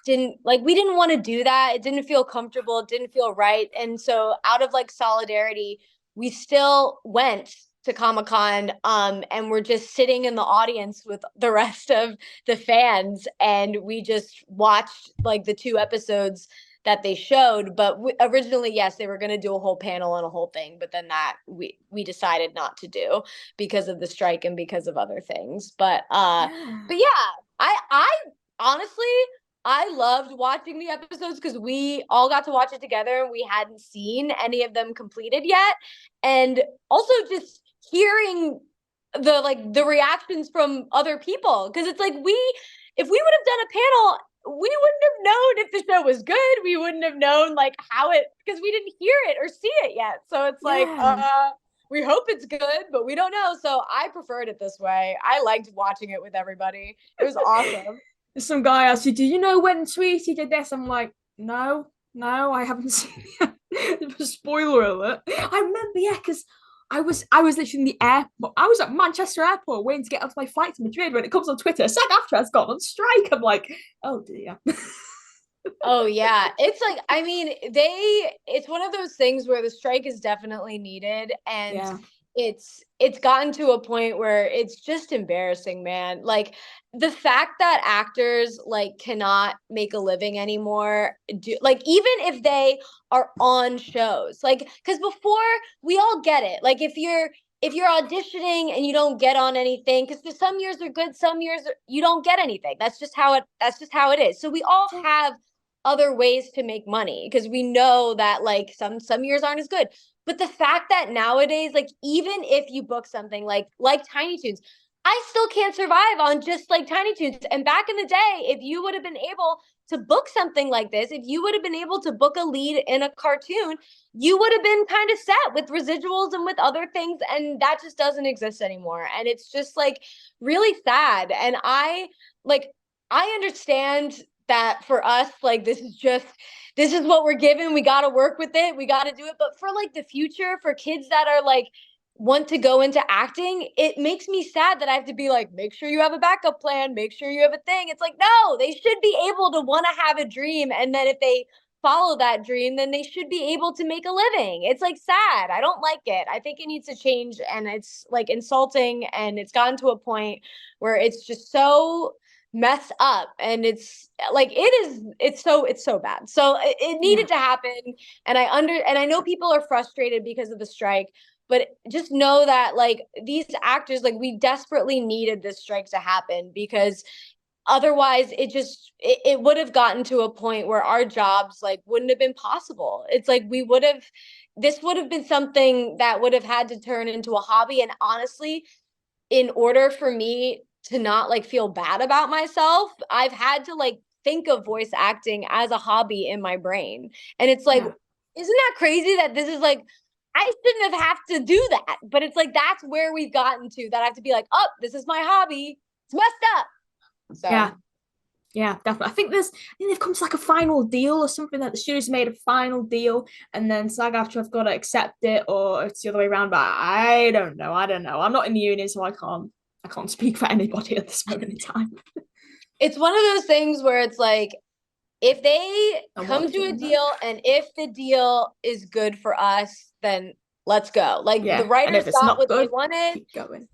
Speaker 2: didn't want to do that. It didn't feel comfortable. It didn't feel right. And so out of like solidarity, we still went to Comic-Con, and we're just sitting in the audience with the rest of the fans, and we just watched like the 2 episodes that they showed. But originally, yes, they were going to do a whole panel and a whole thing, but then that we decided not to do because of the strike and because of other things. But yeah, I honestly, I loved watching the episodes because we all got to watch it together, and we hadn't seen any of them completed yet. And also just hearing the reactions from other people, because it's like, if we would have done a panel, we wouldn't have known if the show was good. We wouldn't have known like how it, because we didn't hear it or see it yet. So it's like, we hope it's good, but we don't know. So I preferred it this way. I liked watching it with everybody. It was awesome.
Speaker 1: Some guy asked you, do you know when Tweety did this? I'm like, no, I haven't seen it. Spoiler alert. I remember, because I was literally in the airport. I was at Manchester Airport waiting to get onto my flight to Madrid when it comes on Twitter. A second after I've gone on strike. I'm like, oh dear.
Speaker 2: Oh yeah. It's like, I mean, it's one of those things where the strike is definitely needed, and it's gotten to a point where it's just embarrassing, man. Like, the fact that actors like cannot make a living anymore, like, even if they are on shows, like, because before, we all get it, like, if you're auditioning and you don't get on anything, because some years are good, some years you don't get anything. That's just how it is. So we all have other ways to make money, because we know that like some years aren't as good. But the fact that nowadays, like, even if you book something like Tiny Toons, I still can't survive on just like Tiny Toons. And back in the day, if you would have been able to book something like this, if you would have been able to book a lead in a cartoon, you would have been kind of set with residuals and with other things. And that just doesn't exist anymore. And it's just like really sad. And I understand that for us, like, this is what we're given. We got to work with it. We got to do it. But for like the future, for kids that are like, want to go into acting, it makes me sad that I have to be like, make sure you have a backup plan, make sure you have a thing. It's like, no, they should be able to want to have a dream. And then if they follow that dream, then they should be able to make a living. It's like sad. I don't like it. I think it needs to change. And it's like insulting. And it's gotten to a point where it's just so messed up, and it's like, it's so bad. So it needed to happen. And I know people are frustrated because of the strike, but just know that like these actors, like, we desperately needed this strike to happen, because otherwise it would have gotten to a point where our jobs like wouldn't have been possible. It's like this would have been something that would have had to turn into a hobby. And honestly, in order for me to not like feel bad about myself, I've had to like think of voice acting as a hobby in my brain. And it's like, isn't that crazy that this is like, I shouldn't have to do that, but it's like, that's where we've gotten to, that I have to be like, oh, this is my hobby. It's messed up. So
Speaker 1: yeah, definitely. I think they've come to like a final deal or something, that the studio's made a final deal, and then SAG-AFTRA have got to accept it, or it's the other way around. But I don't know. I'm not in the union, so I can't speak for anybody at this moment in time.
Speaker 2: it's one of those things where it's like, if they
Speaker 1: And what
Speaker 2: come
Speaker 1: they're
Speaker 2: to a
Speaker 1: doing,
Speaker 2: deal and if the deal is good for us, then let's go. Like the
Speaker 1: yeah. And
Speaker 2: writers
Speaker 1: if it's
Speaker 2: got
Speaker 1: not
Speaker 2: what they
Speaker 1: good,
Speaker 2: wanted.
Speaker 1: keep going.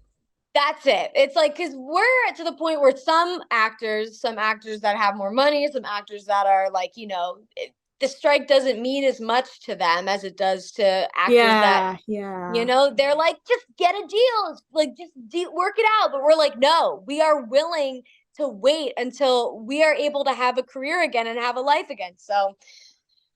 Speaker 2: That's it. It's like, because we're to the point where some actors that have more money, some actors that are like, the strike doesn't mean as much to them as it does to actors that, they're like, just get a deal. Like, just work it out. But we're like, no, we are willing to wait until we are able to have a career again and have a life again. So,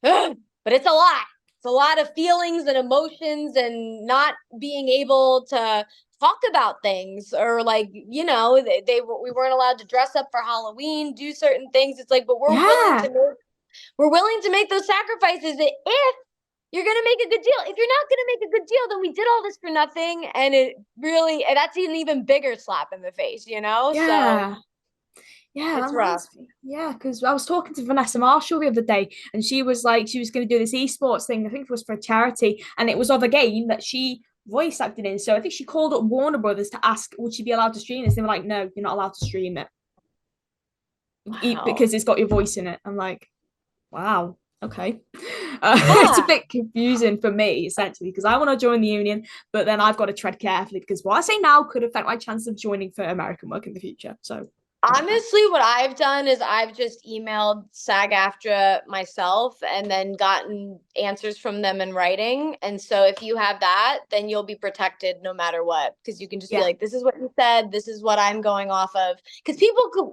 Speaker 2: but it's a lot. It's a lot of feelings and emotions and not being able to talk about things, or like, we weren't allowed to dress up for Halloween, do certain things. It's like, but we're willing to make those sacrifices if you're going to make a good deal. If you're not going to make a good deal, then we did all this for nothing. And that's an even bigger slap in the face,
Speaker 1: Yeah.
Speaker 2: So
Speaker 1: Yeah,
Speaker 2: it's rough.
Speaker 1: Yeah, because I was talking to Vanessa Marshall the other day, and she was like, she was going to do this esports thing. I think it was for a charity, and it was of a game that she voice acted in. So I think she called up Warner Brothers to ask, would she be allowed to stream this? They were like, no, you're not allowed to stream it.
Speaker 2: Wow.
Speaker 1: Because it's got your voice in it. I'm like, wow, okay. It's a
Speaker 2: Yeah.
Speaker 1: bit confusing for me, essentially, because I want to join the union, but then I've got to tread carefully because what I say now could affect my chance of joining for American work in the future. So
Speaker 2: Honestly, what I've done is I've just emailed SAG-AFTRA myself and then gotten answers from them in writing. And so if you have that, then you'll be protected no matter what, because you can just be like, this is what you said, this is what I'm going off of. Because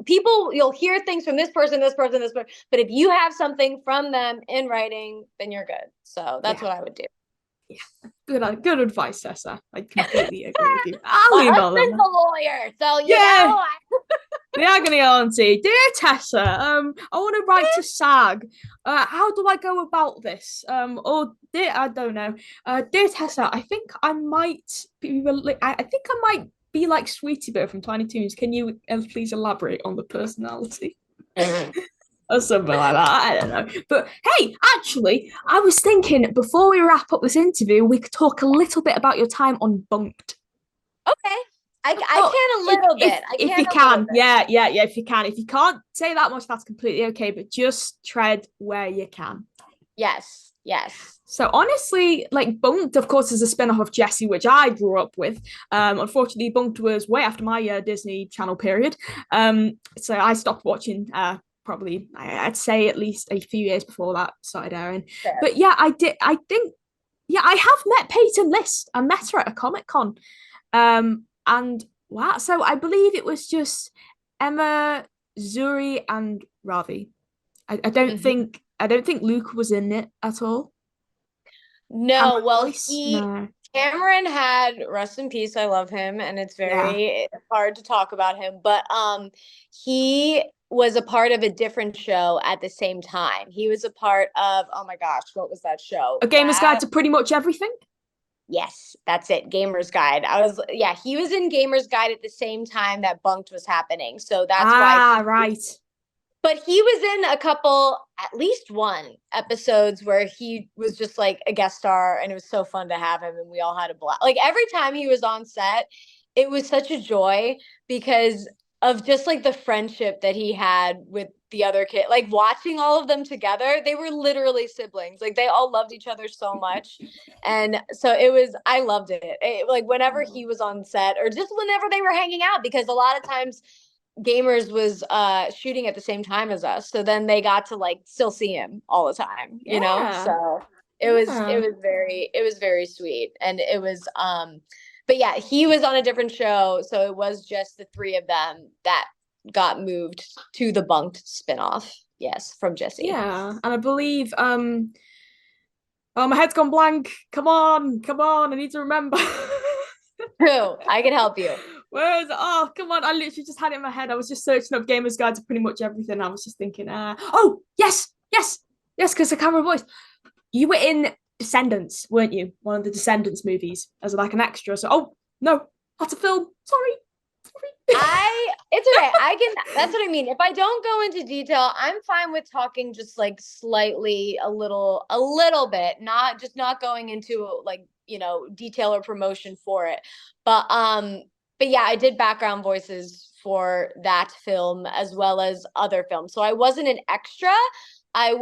Speaker 2: people, you'll hear things from this person, but if you have something from them in writing, then you're good. So that's what I would do.
Speaker 1: Yeah, good advice, Tessa. I completely agree with you. I'll
Speaker 2: My
Speaker 1: email them.
Speaker 2: husband's a lawyer, so you know.
Speaker 1: The agony auntie, dear Tessa, I want to write to SAG. How do I go about this? Or dear, I don't know. Dear Tessa, I think I might be. I think I might be like Sweetie Bear from Tiny Toons. Can you please elaborate on the personality? Or something like that. I don't know. But hey, actually, I was thinking before we wrap up this interview, we could talk a little bit about your time on Bunk'd.
Speaker 2: Okay. I can a little bit.
Speaker 1: If you can, yeah. If you can, if you can't say that much, that's completely okay. But just tread where you can.
Speaker 2: Yes.
Speaker 1: So honestly, like Bunk'd, of course, is a spin-off of Jessie, which I grew up with. Unfortunately, Bunk'd was way after my Disney Channel period. So I stopped watching. Probably, I'd say at least a few years before that started airing.
Speaker 2: Fair.
Speaker 1: But yeah, I did. I think, yeah, I have met Peyton List. I met her at a Comic-Con. And wow, so I believe it was just Emma, Zuri, and Ravi. I don't think Luke was in it at all.
Speaker 2: No, well,
Speaker 1: No.
Speaker 2: Cameron had, rest in peace, I love him, and it's very hard to talk about him, but he was a part of a different show at the same time. He was a part of, oh my gosh, what was that show?
Speaker 1: A Gamer's Guide to Pretty Much Everything?
Speaker 2: Yes, that's it. Gamer's Guide. He was in Gamer's Guide at the same time that Bunk'd was happening. So that's why.
Speaker 1: Right.
Speaker 2: But he was in a couple, at least one episodes where he was just like a guest star, and it was so fun to have him, and we all had a blast. Like every time he was on set, it was such a joy because of just like the friendship that he had with the other kid. Like watching all of them together, they were literally siblings. Like they all loved each other so much. And so I loved it. Like whenever he was on set or just whenever they were hanging out, because a lot of times Gamers was shooting at the same time as us. So then they got to like still see him all the time, you know? So it was very sweet. And it was but yeah, he was on a different show, so it was just the three of them that got moved to the Bunk'd spinoff. Yes, from Jessie.
Speaker 1: Yeah, and I believe oh, my head's gone blank. Come on, I need to remember.
Speaker 2: Who? I can help you.
Speaker 1: Where is it? Oh, come on. I literally just had it in my head. I was just searching up Gamer's Guide to Pretty Much Everything. I was just thinking, oh, yes, because the camera voice. You were in Descendants, weren't you? One of the Descendants movies as like an extra. So, oh, no, that's a film. Sorry.
Speaker 2: It's okay. That's what I mean. If I don't go into detail, I'm fine with talking just like slightly a little bit, not going into like, detail or promotion for it. But yeah, I did background voices for that film as well as other films. So I wasn't an extra. I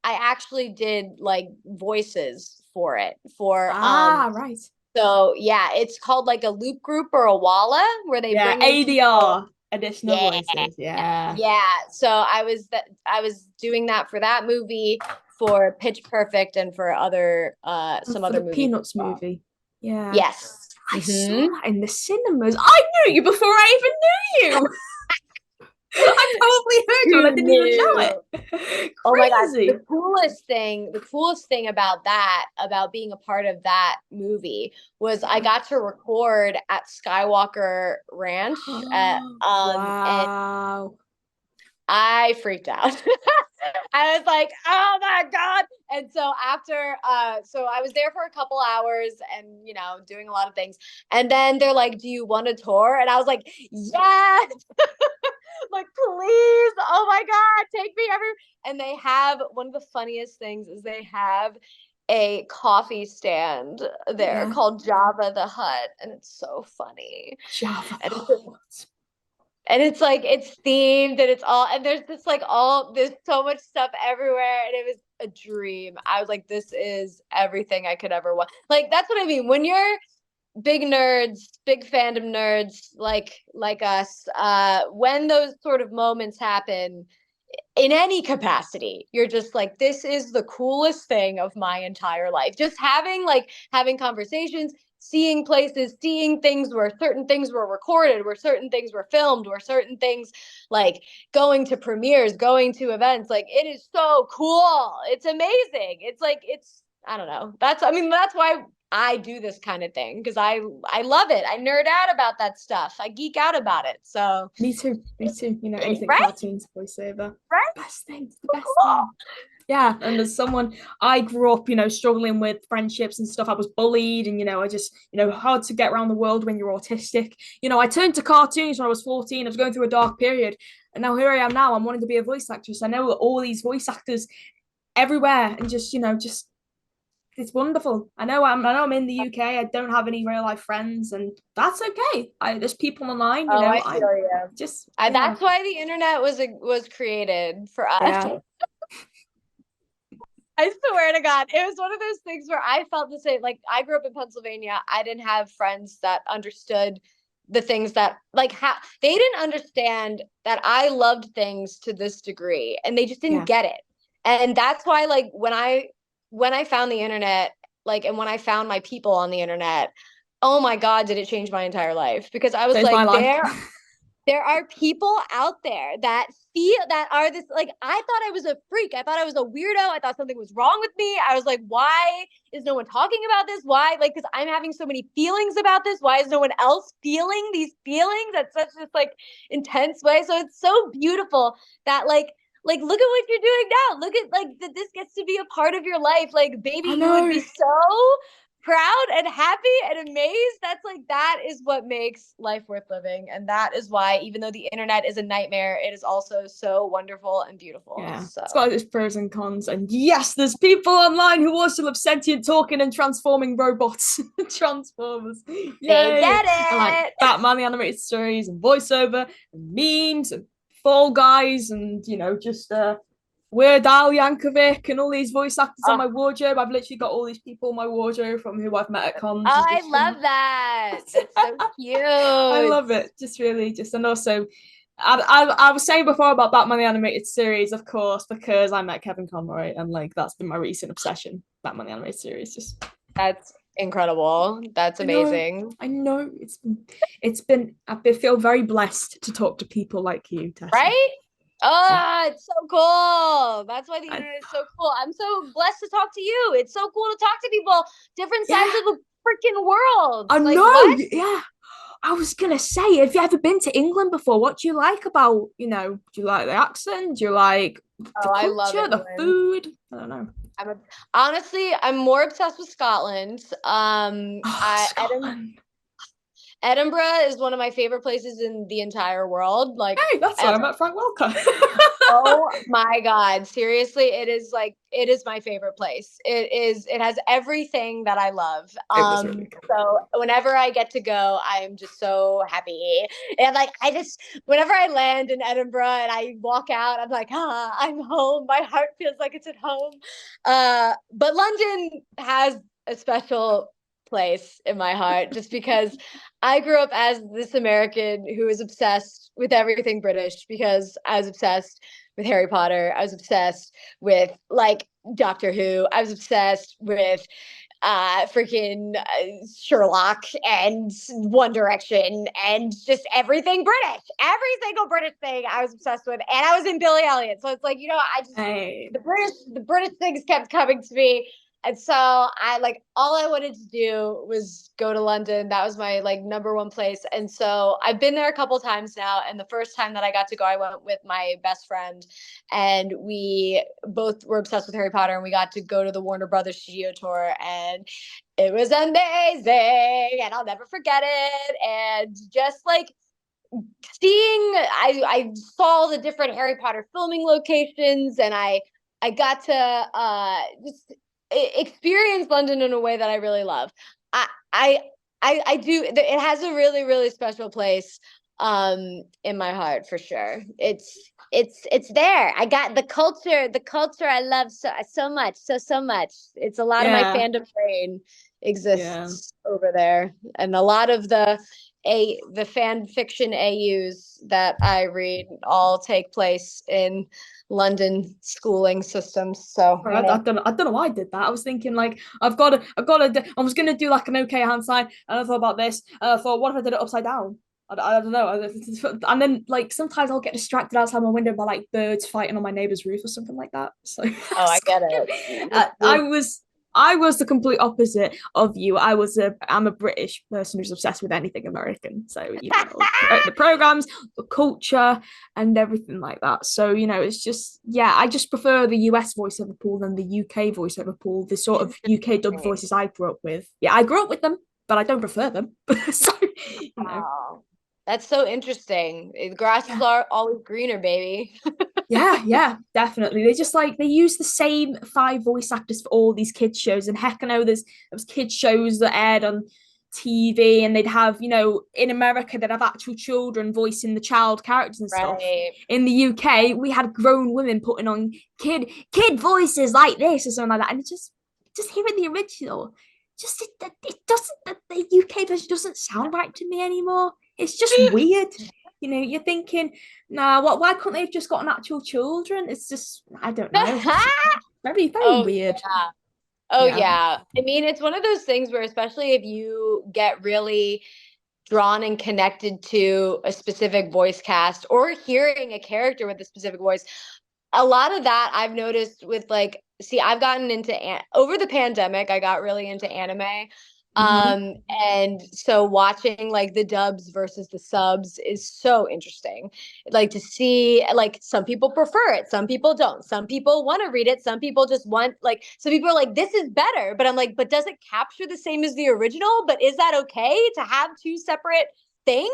Speaker 2: actually did like voices for it
Speaker 1: Right.
Speaker 2: so yeah, it's called like a loop group or a walla where they
Speaker 1: Yeah,
Speaker 2: bring in people.
Speaker 1: ADR, additional
Speaker 2: Yeah.
Speaker 1: voices. Yeah.
Speaker 2: Yeah. So I was doing that for that movie, for Pitch Perfect, and for other
Speaker 1: And
Speaker 2: some
Speaker 1: for
Speaker 2: other
Speaker 1: the
Speaker 2: movies as
Speaker 1: Peanuts
Speaker 2: well.
Speaker 1: movie. Yeah.
Speaker 2: Yes.
Speaker 1: I saw
Speaker 2: Mm-hmm.
Speaker 1: that in the cinemas. I knew you before I even knew you. I probably heard you and I
Speaker 2: You
Speaker 1: didn't even
Speaker 2: knew.
Speaker 1: know it.
Speaker 2: Oh my God.
Speaker 1: Crazy.
Speaker 2: The coolest thing about being a part of that movie was I
Speaker 1: Yeah.
Speaker 2: got to record at Skywalker Ranch and
Speaker 1: Wow.
Speaker 2: I freaked out. I was like, oh my God. And so so I was there for a couple hours and, doing a lot of things. And then they're like, do you want a tour? And I was like, yes. Like, please. Oh my God, take me everywhere. And they have one of the funniest things is they have a coffee stand there
Speaker 1: Yeah.
Speaker 2: called Java the Hutt. And it's so funny.
Speaker 1: Java the
Speaker 2: And
Speaker 1: Hutt.
Speaker 2: it's like it's themed and it's all and there's so much stuff everywhere and it was a dream. I was like, this is everything I could ever want. Like that's what I mean. When you're big nerds, big fandom nerds like us, when those sort of moments happen in any capacity, you're just like, this is the coolest thing of my entire life. Just having conversations, seeing places, seeing things where certain things were recorded, where certain things were filmed, where certain things like going to premieres, going to events, like it is so cool. It's amazing. It's like I don't know. That's why I do this kind of thing because I love it. I nerd out about that stuff. I geek out about it. So
Speaker 1: Me too. Me too. Anything
Speaker 2: right,
Speaker 1: cartoons, voiceover.
Speaker 2: right,
Speaker 1: Best thing. It's the
Speaker 2: so
Speaker 1: best
Speaker 2: cool.
Speaker 1: thing. Yeah. And as someone, I grew up, struggling with friendships and stuff. I was bullied and, I just, hard to get around the world when you're autistic. I turned to cartoons when I was 14. I was going through a dark period. And now here I am now. I'm wanting to be a voice actress. I know all these voice actors everywhere and just it's wonderful. I know I'm in the UK. I don't have any real life friends, and that's okay. There's people online.
Speaker 2: Oh, I
Speaker 1: I
Speaker 2: feel you.
Speaker 1: just yeah
Speaker 2: That's why the internet was created for us.
Speaker 1: yeah.
Speaker 2: I swear to God, it was one of those things where I felt the same. Like I grew up in Pennsylvania. I didn't have friends that understood the things that like how they didn't understand that I loved things to this degree, and they just didn't
Speaker 1: Yeah.
Speaker 2: get it. And that's why, like when I found the internet, like, and when I found my people on the internet, oh my God, did it change my entire life? Because I was
Speaker 1: Changed my
Speaker 2: like,
Speaker 1: life.
Speaker 2: there are people out there that are this like I thought I was a freak. I thought I was a weirdo. I thought something was wrong with me. I was like, why is no one talking about this? Why? Like, because I'm having so many feelings about this. Why is no one else feeling these feelings at such this like intense way? So it's so beautiful that look at what you're doing now. Look at like that this gets to be a part of your life. Like, baby,
Speaker 1: I
Speaker 2: you would
Speaker 1: know.
Speaker 2: be so proud and happy and amazed. That is what makes life worth living. And that is why, even though the internet is a nightmare, it is also so wonderful and beautiful.
Speaker 1: Yeah,
Speaker 2: So
Speaker 1: it's got its pros and cons, and yes, there's people online who also love sentient talking and transforming robots, Transformers.
Speaker 2: they
Speaker 1: Yay!
Speaker 2: get
Speaker 1: And like
Speaker 2: it.
Speaker 1: Batman the animated series and voiceover and memes and Fall Guys and just Weird Al Yankovic and all these voice actors on
Speaker 2: Oh,
Speaker 1: my wardrobe. I've literally got all these people in my wardrobe from who I've met at cons and
Speaker 2: I
Speaker 1: just
Speaker 2: love that. That's so
Speaker 1: I
Speaker 2: cute.
Speaker 1: love it. Just really just and also I was saying before about Batman the animated series, of course, because I met Kevin Conroy and like that's been my recent obsession. Batman the animated series. Just
Speaker 2: That's incredible. That's
Speaker 1: I know,
Speaker 2: amazing.
Speaker 1: I know. It's been I feel very blessed to talk to people like you, Tessa.
Speaker 2: Right?
Speaker 1: Yeah.
Speaker 2: Oh, it's so cool. That's why the
Speaker 1: I,
Speaker 2: internet is so cool. I'm so blessed to talk to you. It's so cool to talk to people, different sides
Speaker 1: yeah,
Speaker 2: of the freaking world.
Speaker 1: I
Speaker 2: Like,
Speaker 1: know.
Speaker 2: what?
Speaker 1: Yeah. I was gonna say, have you ever been to England before? What do you like about, do you like the accent? Do you like the
Speaker 2: Oh, I love
Speaker 1: culture, the
Speaker 2: England.
Speaker 1: food? I don't know.
Speaker 2: I'm a, honestly, I'm more obsessed with Scotland.
Speaker 1: Oh, Scotland.
Speaker 2: Edinburgh is one of my favorite places in the entire world. Like,
Speaker 1: Hey, that's where I met Frank Welker.
Speaker 2: oh my God. Seriously, it is my favorite place. It has everything that I love.
Speaker 1: It was really cool.
Speaker 2: So whenever I get to go, I'm just so happy. And like whenever I land in Edinburgh and I walk out, I'm like, I'm home. My heart feels like it's at home. But London has a special place in my heart just because I grew up as this American who was obsessed with everything British because I was obsessed with Harry Potter. I was obsessed with like Doctor Who. I was obsessed with freaking Sherlock and One Direction and just everything British. Every single British thing I was obsessed with. And I was in Billy Elliot. So it's like, I just the British things kept coming to me. And so I like all I wanted to do was go to London. That was my like number one place. And so I've been there a couple times now. And the first time that I got to go, I went with my best friend and we both were obsessed with Harry Potter and we got to go to the Warner Brothers studio tour and it was amazing and I'll never forget it. And just like I saw the different Harry Potter filming locations and I got to just experience London in a way that I really love. I do. It has a really, really special place in my heart for sure. It's there. I got the culture. The culture I love so much. So much. It's a lot of my fandom brain exists over there, and a lot of the fan fiction AUs that I read all take place in London schooling systems. So
Speaker 1: I don't know why I did that. I was thinking like I was gonna do like an okay hand sign, and I thought about this. I thought, what if I did it upside down? I don't know. And then like sometimes I'll get distracted outside my window by like birds fighting on my neighbor's roof or something like that. So
Speaker 2: I get it.
Speaker 1: I was the complete opposite of you. I'm a British person who's obsessed with anything American. So the programs, the culture, and everything like that. So it's just I just prefer the US voiceover pool than the UK voiceover pool. The sort of UK dubbed voices I grew up with. Yeah, I grew up with them, but I don't prefer them. So
Speaker 2: Wow. That's so interesting. The grass is always greener, baby.
Speaker 1: yeah, definitely. They use the same 5 voice actors for all these kids shows, and heck, I know there was kids shows that aired on TV, and they'd have in America they'd have actual children voicing the child characters and stuff. In the UK, we had grown women putting on kid voices like this or something like that, and just hearing the original, it doesn't the UK version doesn't sound right to me anymore. It's just weird. You're thinking, nah, why couldn't they have just gotten actual children? It's just, I don't know. Very, very weird.
Speaker 2: Yeah. Oh, yeah. I mean, it's one of those things where, especially if you get really drawn and connected to a specific voice cast or hearing a character with a specific voice, a lot of that I've noticed with I've gotten into over the pandemic, I got really into anime. And so watching like the dubs versus the subs is so interesting. Like to see some people prefer it, some people don't, some people want to read it, some people just want some people are like, this is better, but I'm like, but does it capture the same as the original? But is that okay to have 2 separate things?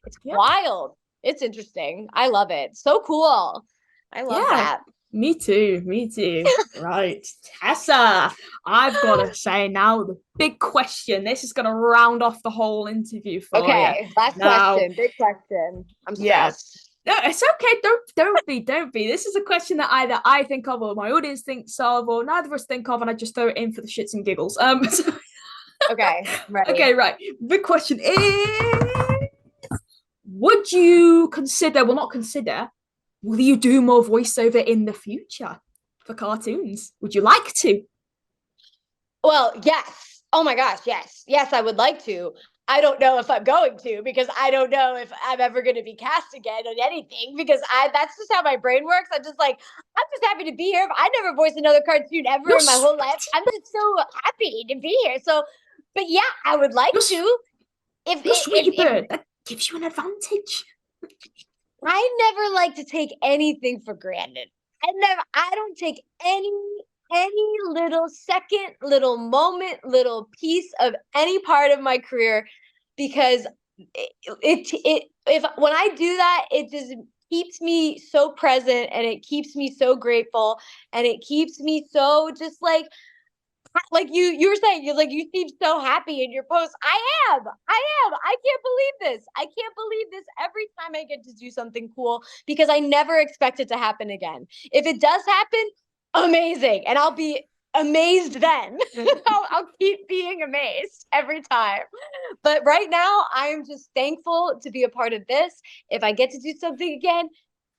Speaker 2: It's wild. It's interesting. I love it. So cool. I love that.
Speaker 1: Me too. Right. Tessa, I've got to say now the big question. This is going to round off the whole interview for you.
Speaker 2: Okay, last question. Big question. I'm stressed.
Speaker 1: No, it's okay. Don't be. This is a question that either I think of or my audience thinks of or neither of us think of, and I just throw it in for the shits and giggles.
Speaker 2: Okay, ready.
Speaker 1: Okay, right. Big question is, would you consider, well, not consider, will you do more voiceover in the future for cartoons? Would you like to?
Speaker 2: Well, yes. Oh my gosh, yes. Yes, I would like to. I don't know if I'm going to because I don't know if I'm ever going to be cast again on anything because that's just how my brain works. I'm just happy to be here. I never voiced another cartoon ever in my whole life. I'm just so happy to be here. So, but yeah, I would like to.
Speaker 1: Bird, that gives you an advantage.
Speaker 2: I never like to take anything for granted. I don't take any little second, little moment, little piece of any part of my career because if when I do that, it just keeps me so present, and it keeps me so grateful, and it keeps me so just like you were saying, you seem so happy in your post. I am. I can't believe this. I can't believe this every time I get to do something cool, because I never expect it to happen again. If it does happen, amazing. And I'll be amazed then. I'll keep being amazed every time. But right now, I'm just thankful to be a part of this. If I get to do something again,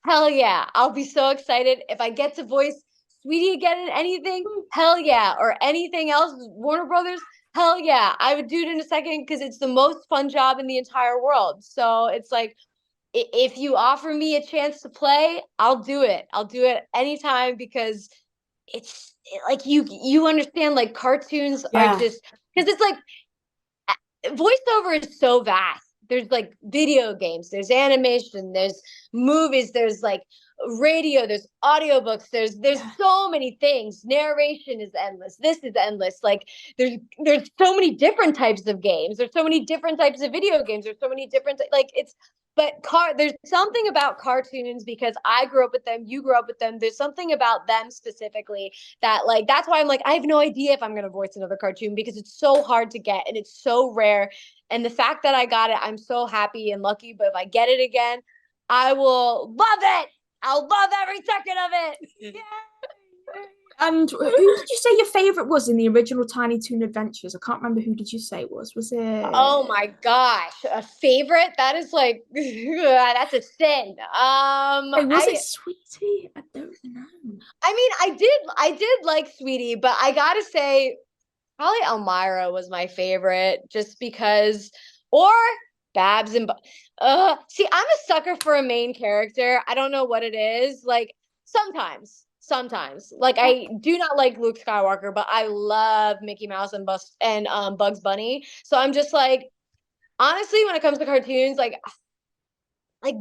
Speaker 2: hell yeah. I'll be so excited. If I get to voice Sweetie again in anything, hell yeah. Or anything else, Warner Brothers, hell yeah. I would do it in a second, because it's the most fun job in the entire world. So it's like, if you offer me a chance to play, I'll do it. I'll do it anytime, because it's like you understand, like cartoons are just, because it's like voiceover is so vast. There's like video games, there's animation, there's movies, there's like radio, there's audiobooks, there's so many things. Narration is endless. This is endless. Like there's so many different types of games. There's so many different types of video games. There's so many different there's something about cartoons, because I grew up with them, you grew up with them. There's something about them specifically that, like, that's why I'm like, I have no idea if I'm going to voice another cartoon, because it's so hard to get and it's so rare. And the fact that I got it, I'm so happy and lucky. But if I get it again, I will love it. I'll love every second of it. Yeah.
Speaker 1: And who did you say your favorite was in the original Tiny Toon Adventures? I can't remember. Who did you say it was? Was it?
Speaker 2: Oh my gosh, a favorite? That is like that's a sin.
Speaker 1: Was it Sweetie? I don't know.
Speaker 2: I mean, I did like Sweetie, but I gotta say, probably Elmira was my favorite, just because, or Babs and see, I'm a sucker for a main character. I don't know what it is. Like sometimes. Like I do not like Luke Skywalker, but I love Mickey Mouse and Bugs Bunny. So I'm just like, honestly, when it comes to cartoons, like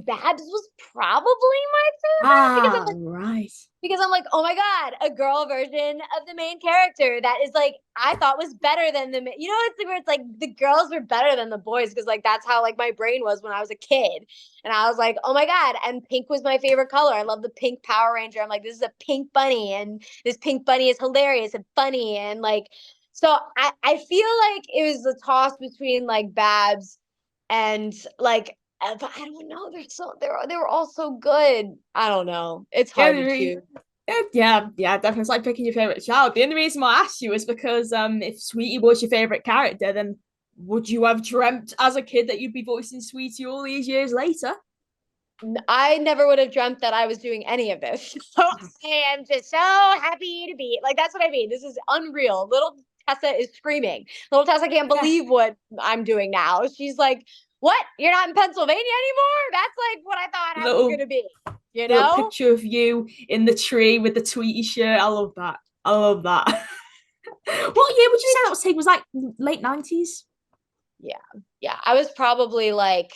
Speaker 2: Babs was probably my favorite, because I'm like, oh my god, a girl version of the main character that is like, I thought was better than it's where it's like the girls were better than the boys, because like that's how like my brain was when I was a kid, and I was like, oh my god, and pink was my favorite color. I love the pink Power Ranger. I'm like, this is a pink bunny, and this pink bunny is hilarious and funny, and like, so I feel like it was a toss between like Babs and like, but I don't know. They were all so good. I don't know. It's hard to choose.
Speaker 1: Yeah, definitely. It's like picking your favorite child. The only reason why I asked you is because if Sweetie was your favorite character, then would you have dreamt as a kid that you'd be voicing Sweetie all these years later?
Speaker 2: I never would have dreamt that I was doing any of this. So I am just so happy to be like, that's what I mean. This is unreal. Little Tessa is screaming. Little Tessa can't believe what I'm doing now. She's like, what? You're not in Pennsylvania anymore? That's like what I thought I was gonna be. You know?
Speaker 1: Little picture of you in the tree with the Tweety shirt. I love that. What year would you say that was taken? Was like late 90s?
Speaker 2: Yeah. I was probably like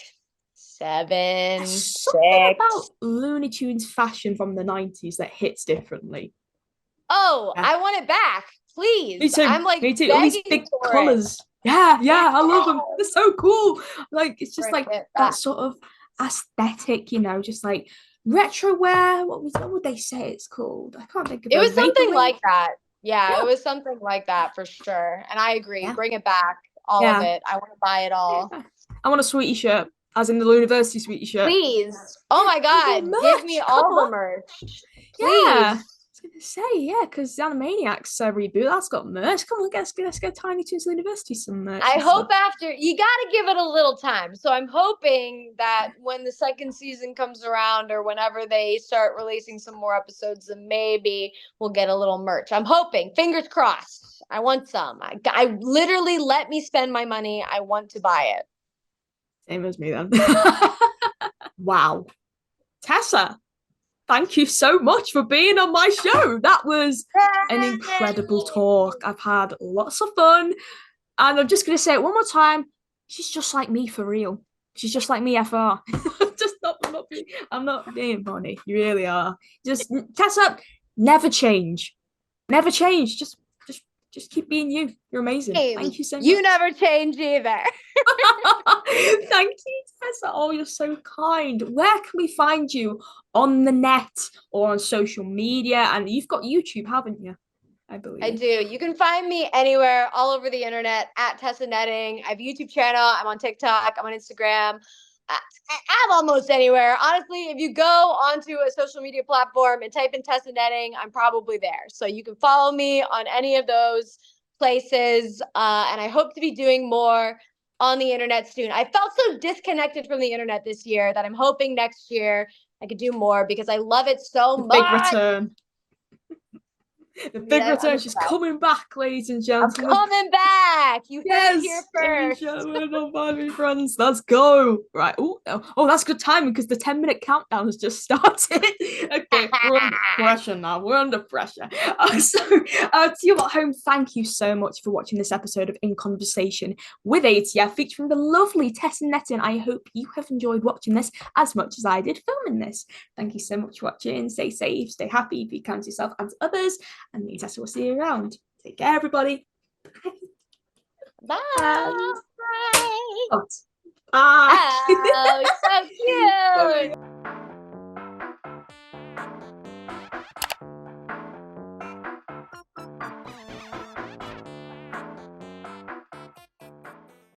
Speaker 2: 7,
Speaker 1: There's something about Looney Tunes fashion from the 90s that hits differently.
Speaker 2: Oh, yeah. I want it back, please.
Speaker 1: Me too.
Speaker 2: I'm like,
Speaker 1: me too. All these big colors. Yeah, I love them. They're so cool. Like, it's just like that sort of aesthetic, just like retro wear. What would they say it's called? I can't think of it.
Speaker 2: It was something like that. Yeah, it was something like that for sure. And I agree. Yeah. Bring it back. All of it. I want to buy it all.
Speaker 1: Yeah. I want a Sweetie shirt, as in the Looniversity Sweetie shirt.
Speaker 2: Please. Oh my god. Give me all the merch. Please.
Speaker 1: Yeah. I was gonna say, because Animaniacs reboot, that's got merch. Come on, let's go Tiny Toons Looniversity some merch.
Speaker 2: I hope after, you gotta give it a little time. So I'm hoping that when the second season comes around, or whenever they start releasing some more episodes, then maybe we'll get a little merch. I'm hoping. Fingers crossed. I want some. I literally, let me spend my money. I want to buy it.
Speaker 1: Same as me then. Wow. Tessa, thank you so much for being on my show. That was an incredible talk. I've had lots of fun. And I'm just going to say it one more time. She's just like me for real. She's just like me FR. I'm not being funny. You really are. Just, Tessa, never change. Never change. Just just keep being you. You're amazing.
Speaker 2: Hey,
Speaker 1: Thank you so much.
Speaker 2: You never change either.
Speaker 1: Thank you, Tessa. Oh, you're so kind. Where can we find you on the net or on social media? And you've got YouTube, haven't you? I believe.
Speaker 2: I do. You can find me anywhere, all over the internet, at Tessa Netting. I have a YouTube channel. I'm on TikTok. I'm on Instagram. I'm almost anywhere. Honestly, if you go onto a social media platform and type in Tessa Netting, I'm probably there. So you can follow me on any of those places. And I hope to be doing more on the internet soon. I felt so disconnected from the internet this year that I'm hoping next year I could do more because I love it so much.
Speaker 1: Big return. The big return. She's coming back, ladies and gentlemen.
Speaker 2: I'm coming back. You heard it here first.
Speaker 1: Friends. Let's go. Right. Oh, that's good timing because the 10-minute countdown has just started. Okay, we're under pressure now. We're under pressure. To you at home, thank you so much for watching this episode of In Conversation with ATF, featuring the lovely Tessa Netting. I hope you have enjoyed watching this as much as I did filming this. Thank you so much for watching. Stay safe, stay happy, be kind to yourself and to others. And me and Tessa will see you around. Take care, everybody.
Speaker 2: Bye.
Speaker 1: Bye.
Speaker 2: Bye. Oh, so cute.